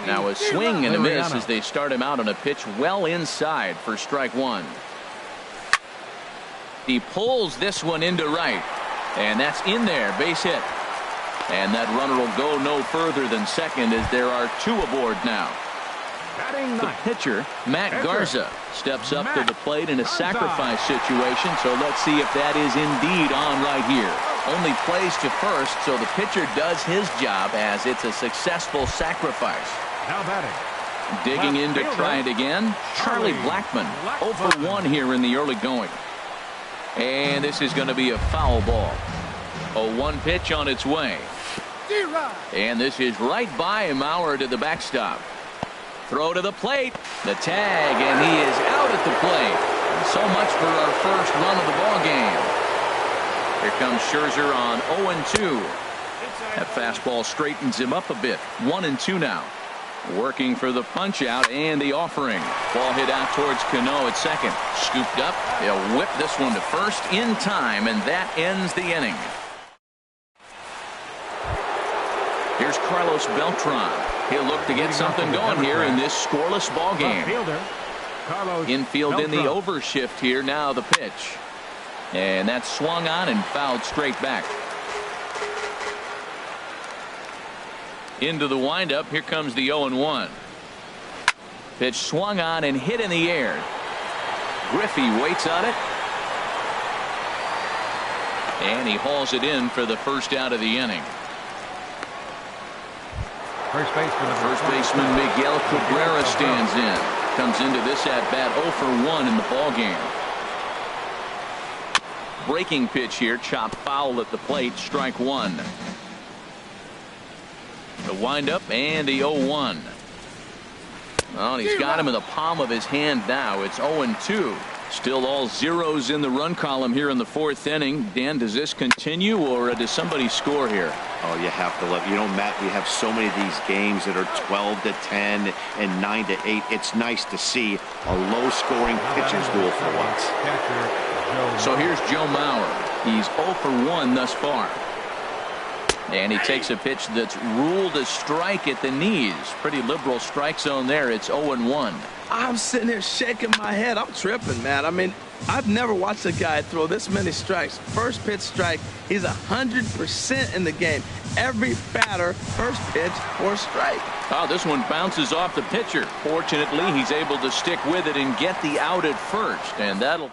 Now a swing and a miss as they start him out on a pitch well inside for strike one. He pulls this one into right, and that's in there, base hit. And that runner will go no further than second as there are 2 aboard now. The pitcher, Matt Garza, steps up to the plate in a sacrifice situation, so let's see if that is indeed on right here. Only plays to first, so the pitcher does his job as it's a successful sacrifice. Now batting. Digging in to try it again, Charlie Blackmon. 0 for 1 here in the early going. And this is going to be a foul ball. A 1 pitch on its way. And this is right by Mauer to the backstop. Throw to the plate. The tag, and he is out at the plate. So much for our first run of the ball game. Here comes Scherzer on 0-2. That fastball straightens him up a bit. 1-2 now. Working for the punch out and the offering. Ball hit out towards Cano at second. Scooped up. They'll whip this one to first in time, and that ends the inning. Here's Carlos Beltran. He'll look to get something going here in this scoreless ball game. Infield in the overshift here. Now the pitch. And that's swung on and fouled straight back. Into the windup. Here comes the 0-1. Pitch swung on and hit in the air. Griffey waits on it. And he hauls it in for the first out of the inning. First baseman Miguel Cabrera stands in. Comes into this at bat 0 for 1 in the ball game. Breaking pitch here, chopped foul at the plate, strike one. The windup and the 0-1. Well, he's got him in the palm of his hand now. It's 0-2. Still all zeros in the run column here in the 4th inning. Dan, does this continue, or does somebody score here? Oh, you have to love. You know, Matt, we have so many of these games that are 12-10 and 9-8. It's nice to see a low-scoring pitcher's duel for once. So here's Joe Mauer. He's 0 for 1 thus far. And he takes a pitch that's ruled a strike at the knees. Pretty liberal strike zone there. It's 0-1. I'm sitting here shaking my head. I'm tripping, man. I mean, I've never watched a guy throw this many strikes. First pitch strike, he's 100% in the game. Every batter, first pitch or strike. Oh, this one bounces off the pitcher. Fortunately, he's able to stick with it and get the out at first. And that'll...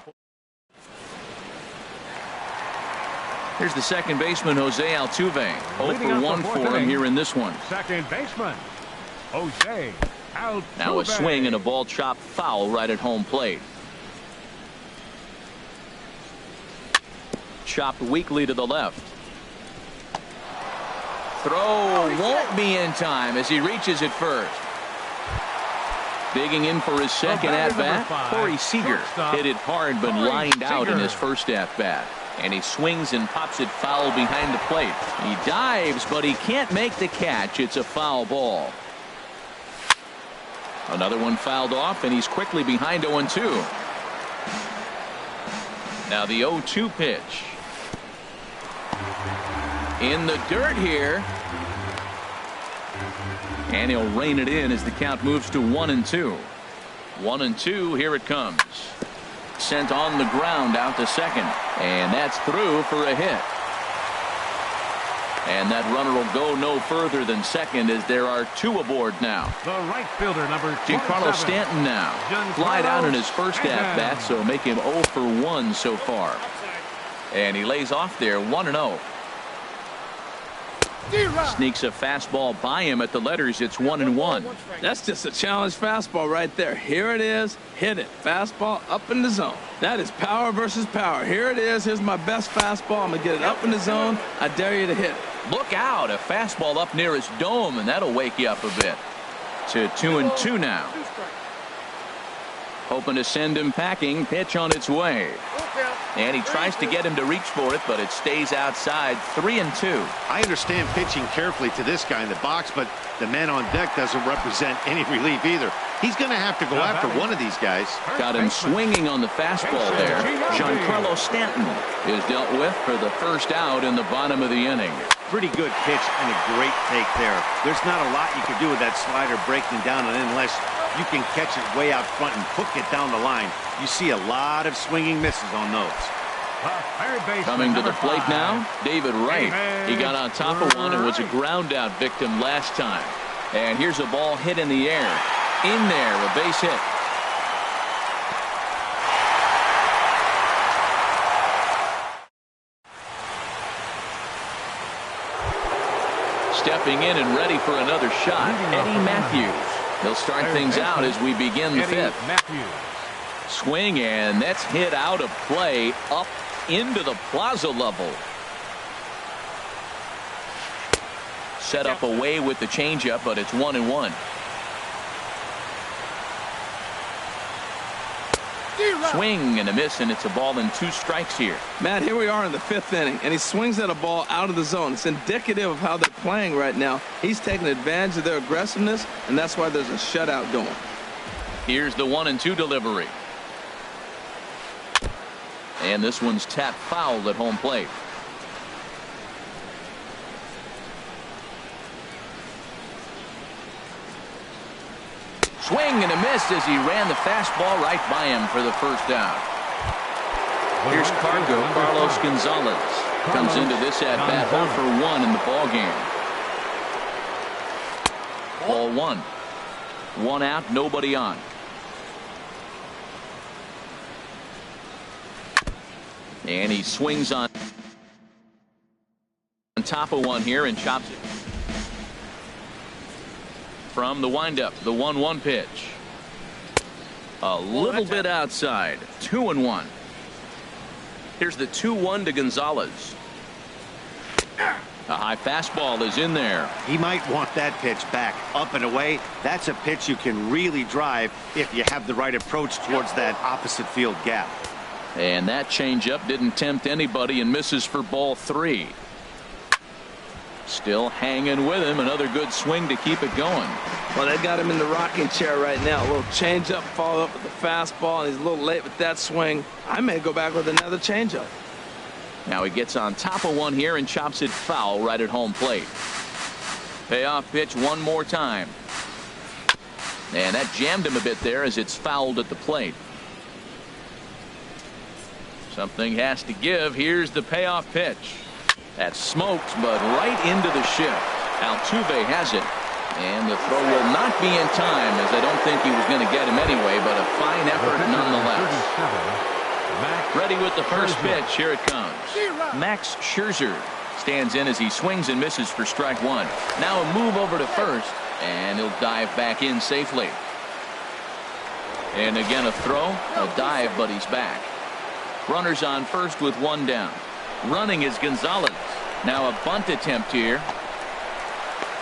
Here's the second baseman, Jose Altuve. 0 for 1 for him here in this one. Second baseman, Jose Altuve. Now a swing and a ball chopped foul right at home plate. chopped weakly to the left. Throw won't be in time as he reaches it first. Digging in for his second at-bat, Corey Seager hit it hard but lined out in his first at-bat. And he swings and pops it foul behind the plate. He dives, but he can't make the catch. It's a foul ball. Another one fouled off, and he's quickly behind 0-2. Now the 0-2 pitch. In the dirt here. And he'll rein it in as the count moves to 1-2. 1-2, here it comes. Sent on the ground out to second. And that's through for a hit. And that runner will go no further than second as there are two aboard now. The right fielder, number 27. Giancarlo Stanton now. Flied out in his first at-bat, so make him 0 for 1 so far. And he lays off there 1-0. Sneaks a fastball by him at the letters. It's 1-1. That's just a challenge fastball right there. Here it is. Hit it. Fastball up in the zone. That is power versus power. Here it is. Here's my best fastball. I'm going to get it up in the zone. I dare you to hit it. Look out. A fastball up near his dome, and that'll wake you up a bit. To 2-2 now. Hoping to send him packing. Pitch on its way. And he tries to get him to reach for it, but it stays outside. 3-2. I understand pitching carefully to this guy in the box, but the man on deck doesn't represent any relief either. He's going to have to go after one of these guys. Got him swinging on the fastball there. Giancarlo Stanton is dealt with for the first out in the bottom of the inning. Pretty good pitch and a great take there. There's not a lot you can do with that slider breaking down and unless you can catch it way out front and hook it down the line. You see a lot of swinging misses on those. Coming to the plate now, David Wright. He got on top of one and was a ground out victim last time. And here's a ball hit in the air. In there, a base hit. Stepping in and ready for another shot, Eddie Matthews. He'll start things out as we begin the fifth. Swing, and that's hit out of play up into the plaza level. Set up away with the changeup, but it's 1-1. Swing and a miss, and it's a ball and 2 strikes here. Matt, here we are in the 5th inning, and he swings at a ball out of the zone. It's indicative of how they're playing right now. He's taking advantage of their aggressiveness, and that's why there's a shutout going. Here's the 1-2 delivery. And this one's tapped foul at home plate. Swing and a miss as he ran the fastball right by him for the first out. Here's Carlos Gonzalez. Comes into this at bat 0 for 1 in the ball game. Ball 1. 1 out, nobody on. And he swings on top of one here and chops it. From the windup, the 1-1 pitch. A little bit outside. 2-1. Here's the 2-1 to Gonzalez. A high fastball is in there. He might want that pitch back up and away. That's a pitch you can really drive if you have the right approach towards that opposite field gap. And that changeup didn't tempt anybody and misses for ball 3. Still hanging with him. Another good swing to keep it going. Well, they got him in the rocking chair right now. A little changeup, follow up with the fastball, and he's a little late with that swing. I may go back with another changeup. Now he gets on top of one here and chops it foul right at home plate. Payoff pitch one more time. And that jammed him a bit there as it's fouled at the plate. Something has to give. Here's the payoff pitch. That smoked, but right into the shift. Altuve has it. And the throw will not be in time, as I don't think he was going to get him anyway, but a fine effort nonetheless. Ready with the first pitch. Here it comes. Max Scherzer stands in as he swings and misses for strike 1. Now a move over to first, and he'll dive back in safely. And again a throw, a dive, but he's back. Runners on first with 1 down. Running is Gonzalez. Now a bunt attempt here.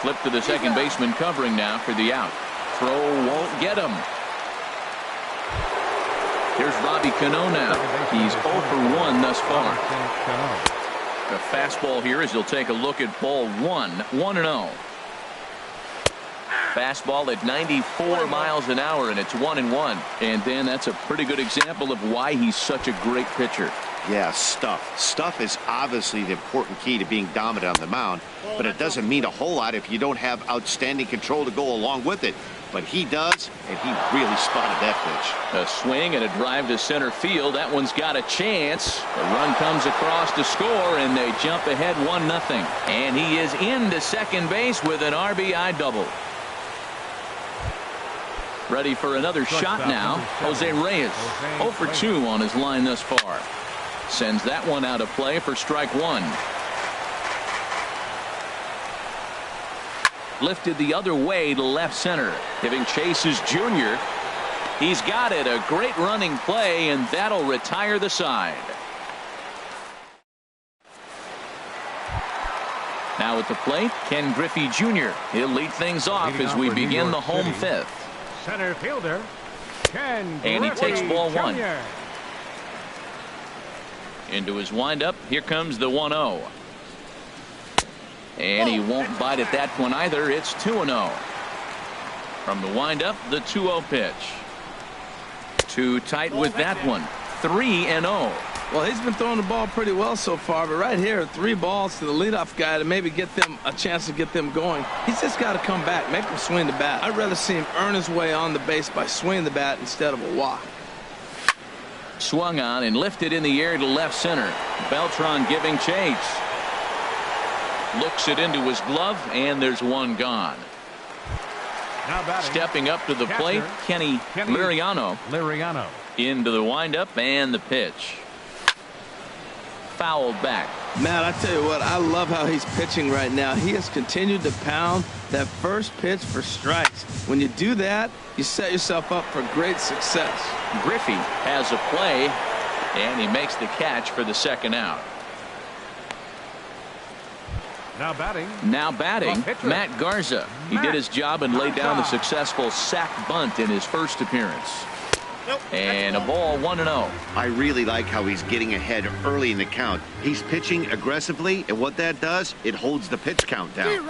Flip to the second baseman covering now for the out. Throw won't get him. Here's Robbie Cano now. He's 0 for 1 thus far. The fastball here as he'll take a look at ball 1. 1-0. Fastball at 94 miles an hour, and it's 1-1. And then that's a pretty good example of why he's such a great pitcher. Yeah, stuff. Stuff is obviously the important key to being dominant on the mound, but it doesn't mean a whole lot if you don't have outstanding control to go along with it. But he does, and he really spotted that pitch. A swing and a drive to center field. That one's got a chance. The run comes across to score, and they jump ahead 1-0. And he is into second base with an RBI double. Ready for another shot now. Jose Reyes, 0 for 2 on his line thus far. Sends that one out of play for strike 1. Lifted the other way to left center. Giving chase is Junior. He's got it. A great running play, and that'll retire the side. Now at the plate, Ken Griffey Jr. He'll lead things off as we begin the home fifth. Center fielder, Ken And he takes ball 1. Jr. Into his windup. Here comes the 1-0. And he won't bite at that one either. It's 2-0. From the windup, the 2-0 pitch. Too tight with that one. 3-0. Well, he's been throwing the ball pretty well so far, but right here, 3 balls to the leadoff guy to maybe get them a chance to get them going. He's just got to come back, make him swing the bat. I'd rather see him earn his way on the base by swinging the bat instead of a walk. Swung on and lifted in the air to left center. Beltran giving chase. Looks it into his glove, and there's one gone. Now batting, stepping up to the plate, Kenny Liriano. Into the windup and the pitch. Fouled back. Man, I tell you what, I love how he's pitching right now. He has continued to pound that first pitch for strikes. When you do that, you set yourself up for great success. Griffey has a play, and he makes the catch for the second out. Now batting, Matt Garza. He did his job and laid down the successful sac bunt in his first appearance. And a ball 1-0. I really like how he's getting ahead early in the count. He's pitching aggressively, and what that does, it holds the pitch count down.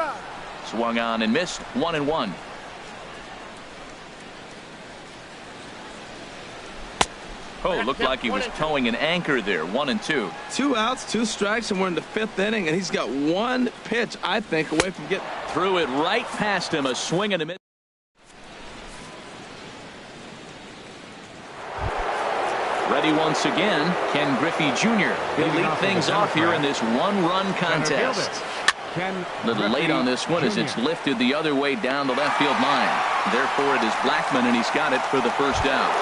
Swung on and missed. 1-1. Oh, looked like he was towing an anchor there. 1-2. 2 outs, 2 strikes, and we're in the 5th inning, and he's got 1 pitch, I think, away from getting. Threw it right past him. A swing and a miss. Ready once again, Ken Griffey Jr. He'll lead things off here in this 1-run contest. Little late on this one as it's lifted the other way down the left field line. Therefore, it is Blackman, and he's got it for the first out.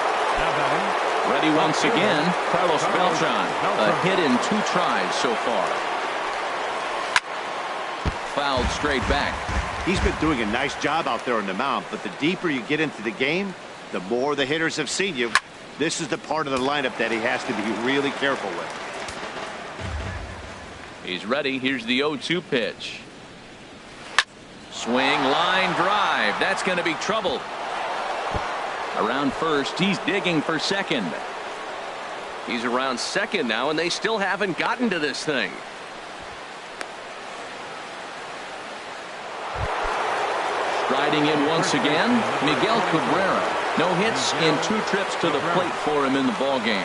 Ready once again, Carlos Beltran. A hit in 2 tries so far. Fouled straight back. He's been doing a nice job out there on the mound, but the deeper you get into the game, the more the hitters have seen you. This is the part of the lineup that he has to be really careful with. He's ready. Here's the 0-2 pitch. Swing, line drive. That's going to be trouble. Around first, he's digging for second. He's around second now, and they still haven't gotten to this thing. Striding in once again, Miguel Cabrera. No hits in 2 trips to the plate for him in the ballgame.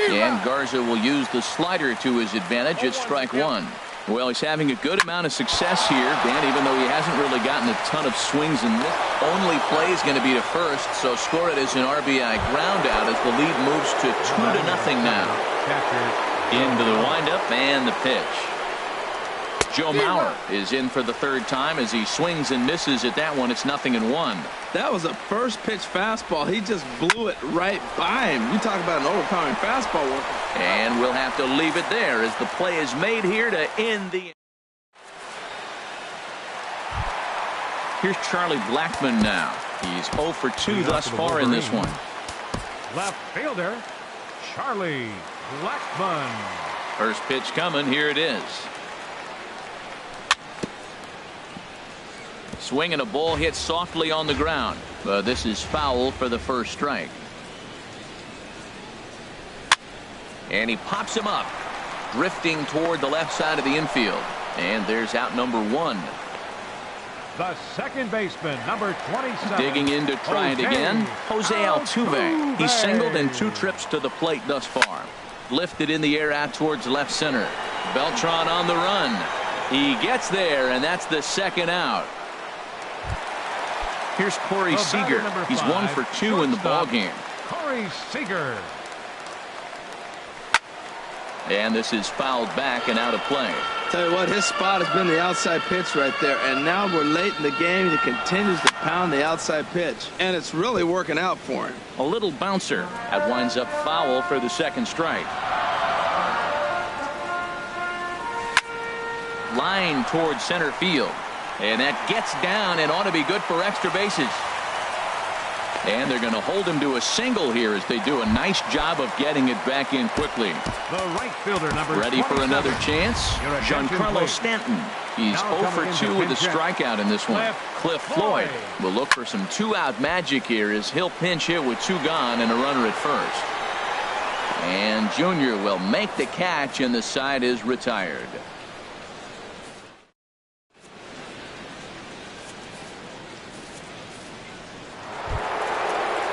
And Garza will use the slider to his advantage at strike 1. Well, he's having a good amount of success here, Dan, even though he hasn't really gotten a ton of swings in this. Only play is going to be to first, so score it as an RBI ground out as the lead moves to 2-0 now. Into the windup and the pitch. Joe Mauer is in for the 3rd time as he swings and misses at that one. It's 0-1. That was a first pitch fastball. He just blew it right by him. You talk about an overpowering fastball work. And we'll have to leave it there as the play is made here to end the. Here's Charlie Blackman now. He's 0 for 2 thus far in this one. Left fielder, Charlie Blackman. First pitch coming. Here it is. Swing and a ball hit softly on the ground. This is foul for the first strike. And he pops him up, drifting toward the left side of the infield. And there's out number one. The second baseman, number 27. Digging in to try it again. Jose Altuve. He's singled in 2 trips to the plate thus far. Lifted in the air out towards left center. Beltran on the run. He gets there, and that's the second out. Here's Corey Seager. He's 1 for 2 in the ball game. Corey Seager. And this is fouled back and out of play. Tell you what, his spot has been the outside pitch right there, and now we're late in the game. He continues to pound the outside pitch, and it's really working out for him. A little bouncer. That winds up foul for the second strike. Line towards center field, and that gets down and ought to be good for extra bases. And they're going to hold him to a single here as they do a nice job of getting it back in quickly. The right fielder, number ready 27. For another chance. Giancarlo please. Stanton. He's Now 0 for 2 with a strikeout in this one. Cliff Floyd will look for some 2-out magic here as he'll pinch hit with 2 gone and a runner at first. And Junior will make the catch, and the side is retired.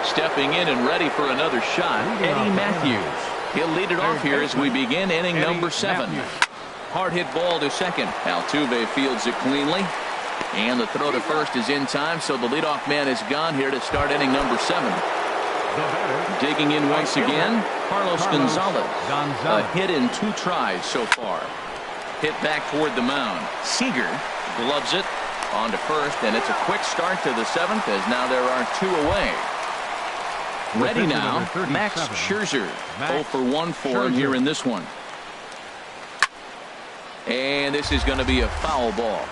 Stepping in and ready for another shot, Eddie Matthews. He'll lead it off here as we begin inning number 7. Hard hit ball to second. Altuve fields it cleanly. And the throw to first is in time, so the leadoff man is gone here to start inning number 7. Digging in once again, Carlos Gonzalez. A hit in 2 tries so far. Hit back toward the mound. Seager gloves it on to first, and it's a quick start to the 7th as now there are 2 away. Ready now, Max Scherzer. 0 for 1 for him here in this one. And this is going to be a foul ball.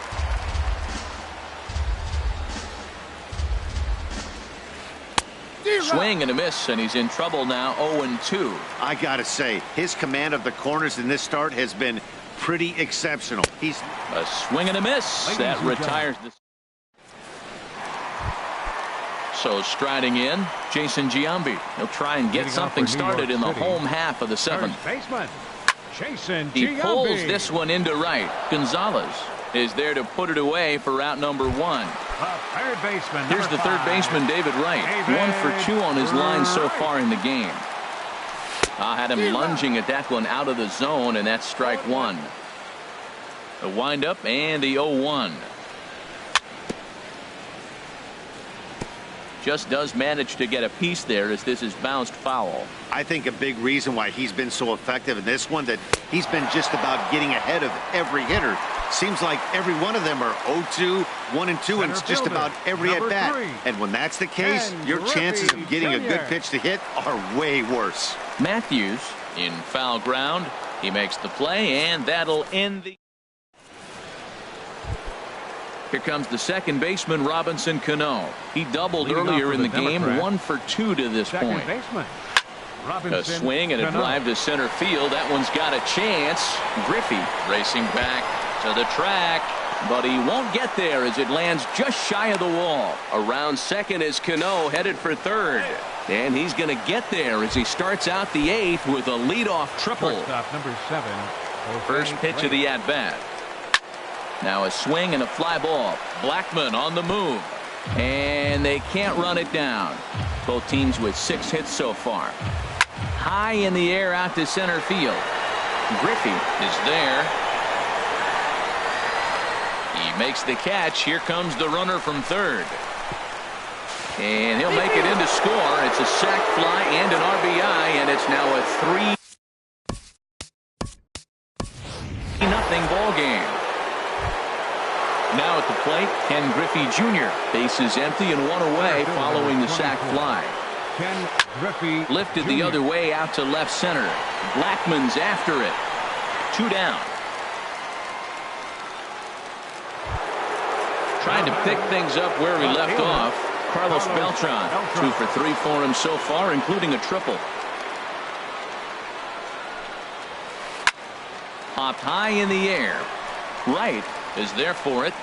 Swing and a miss, and he's in trouble now. 0-2. I gotta say, his command of the corners in this start has been pretty exceptional. He's a swing and a miss that retires the. So striding in, Jason Giambi. He'll try and get something started in the home half of the 7th. He pulls this one into right. Gonzalez is there to put it away for out number 1. Here's the third baseman, David Wright. 1 for 2 on his line so far in the game. I had him lunging at that one out of the zone, and that's strike 1. The windup and the 0-1. Just does manage to get a piece there as this is bounced foul. I think a big reason why he's been so effective in this one that he's been just about getting ahead of every hitter. Seems like every one of them are 0-2, 1-2, and it's just about every at bat. And when that's the case, your chances of getting a good pitch to hit are way worse. Matthews in foul ground. He makes the play, and that'll end the. Here comes the second baseman, Robinson Cano. He doubled earlier in the game, 1 for 2 to this point. A swing and a drive to center field. That one's got a chance. Griffey racing back to the track, but he won't get there as it lands just shy of the wall. Around second is Cano headed for third. And he's going to get there as he starts out the 8th with a leadoff triple. Number 7. First pitch of the at-bat. Now a swing and a fly ball. Blackman on the move. And they can't run it down. Both teams with 6 hits so far. High in the air out to center field. Griffey is there. He makes the catch. Here comes the runner from third. And he'll make it in to score. It's a sac fly and an RBI, and it's now a 3-0 ball game. Now at the plate, Ken Griffey Jr. Bases empty and 1 away following the sac fly. Ken Griffey Lifted Jr. the other way out to left center. Blackman's after it. 2 down. Trying to pick things up where we left off. Carlos Beltran, 2 for 3 for him so far, including a triple. Popped high in the air. Right is there for it.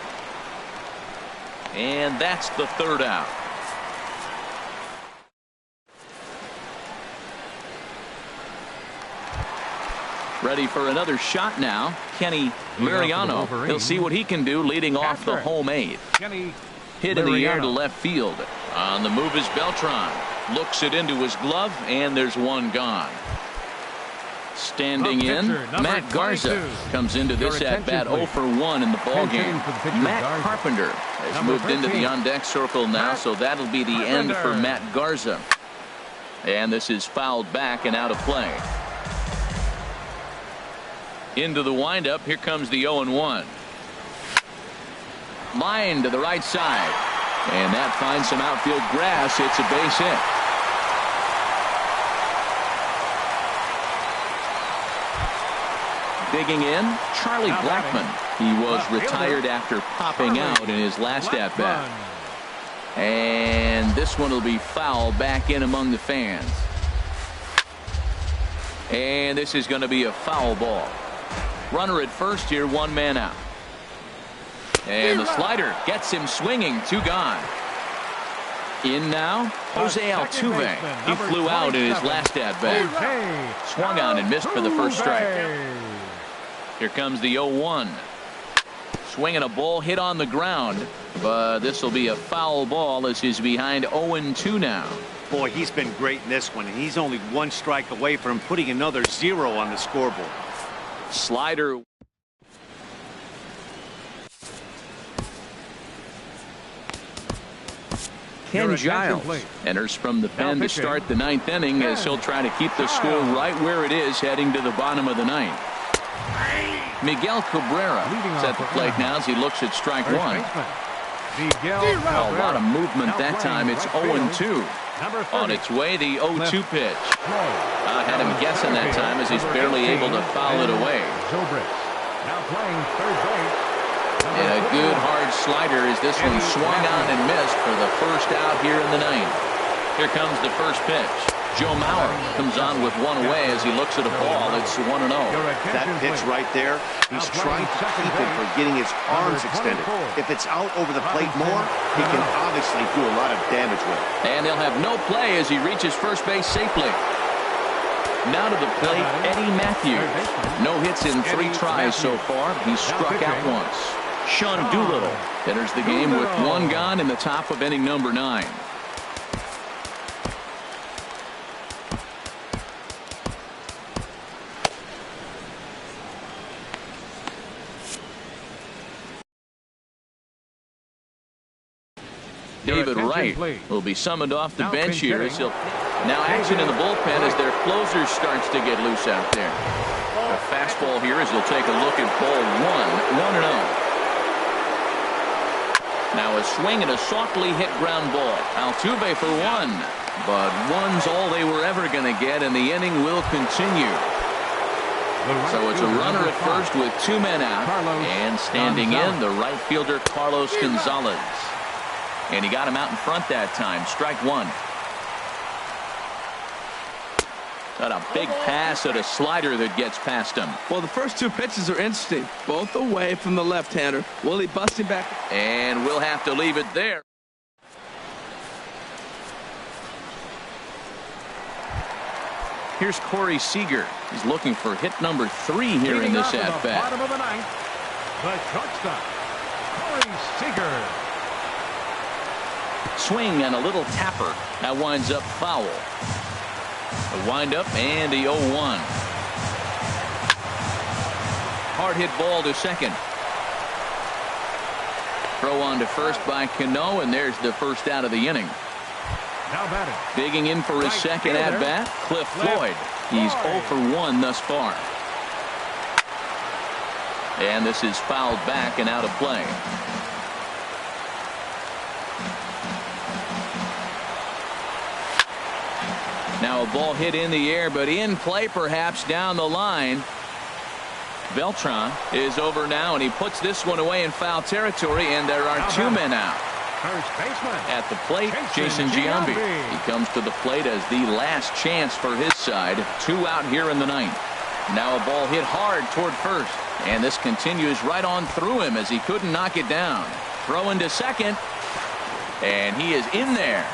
And that's the third out. Ready for another shot now. Kenny Mariano. He'll see what he can do leading off the home eighth. Hit in the air to left field. On the move is Beltran. Looks it into his glove, and there's one gone. Standing in, Matt Garza comes into this at-bat 0 for 1 in the ballgame. Matt Carpenter has moved into the on-deck circle now, so that'll be the end for Matt Garza. And this is fouled back and out of play. Into the windup, here comes the 0-1. Line to the right side. And that finds some outfield grass. It's a base hit. Digging in, Charlie Blackmon. He was retired after popping out in his last at-bat. And this one will be foul back in among the fans. And this is going to be a foul ball. Runner at first here, one man out. And the slider gets him swinging, 2 gone. In now, Jose Altuve. He flew out in his last at-bat. Swung on and missed for the first strike. Here comes the 0-1. Swinging a ball hit on the ground, but this will be a foul ball as he's behind 0-2 now. Boy, he's been great in this one, and he's only 1 strike away from putting another 0 on the scoreboard. Slider. Ken Giles enters from the pen to start the 9th inning as he'll try to keep the score right where it is heading to the bottom of the 9th. Miguel Cabrera is at the plate now as he looks at strike 1. A lot of movement that time. It's 0-2. On its way, the 0-2 pitch. I had him guessing that time as he's barely able to foul it away. And a good hard slider as this one swung on and missed for the first out here in the 9th. Here comes the first pitch. Joe Mauer comes on with one away as he looks at a ball. It's 1-0. That pitch right there, he's trying to keep it from getting his arms extended. If it's out over the plate more, he can obviously do a lot of damage with it. And they'll have no play as he reaches first base safely. Now to the plate, Eddie Matthews. No hits in 3 tries so far. He's struck out once. Sean Doolittle enters the game with 1 gone in the top of inning number 9. David Wright will be summoned off the bench here. As he'll now action in the bullpen as their closer starts to get loose out there. A fastball here as he'll take a look at ball 1, 1-0. Now a swing and a softly hit ground ball. Altuve for 1, but 1's all they were ever going to get, and the inning will continue. So it's a runner at first with 2 men out, and standing in the right fielder Carlos Gonzalez. And he got him out in front that time. Strike 1. Got a big pass at a slider that gets past him. Well, the first 2 pitches are interesting. Both away from the left-hander. Will he bust him back? And we'll have to leave it there. Here's Corey Seager. He's looking for hit number 3 here in this at-bat. Bottom of the 9th, the shortstop, Corey Seager. Swing and a little tapper. That winds up foul. A windup and the 0-1. Hard hit ball to second. Throw on to first by Cano, and there's the first out of the inning. Now batting. Digging in for his second at bat, Cliff Floyd. He's 0 for 1 thus far. And this is fouled back and out of play. Now a ball hit in the air, but in play perhaps down the line. Beltran is over now, and he puts this one away in foul territory, and there are 2 men out. First baseman. At the plate, Jason Giambi. He comes to the plate as the last chance for his side. 2 out here in the 9th. Now a ball hit hard toward first. And this continues right on through him as he couldn't knock it down. Throw into second. And he is in there.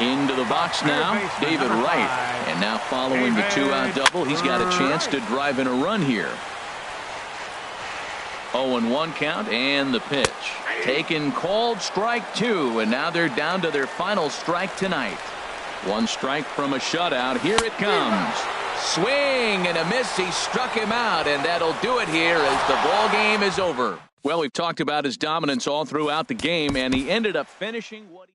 Into the box now, David Wright. And now following the two-out double, he's got a chance to drive in a run here. 0-1 count and the pitch. Taken, called, strike two, and now they're down to their final strike tonight. One strike from a shutout. Here it comes. Swing and a miss. He struck him out, and that'll do it here as the ball game is over. Well, we've talked about his dominance all throughout the game, and he ended up finishing what he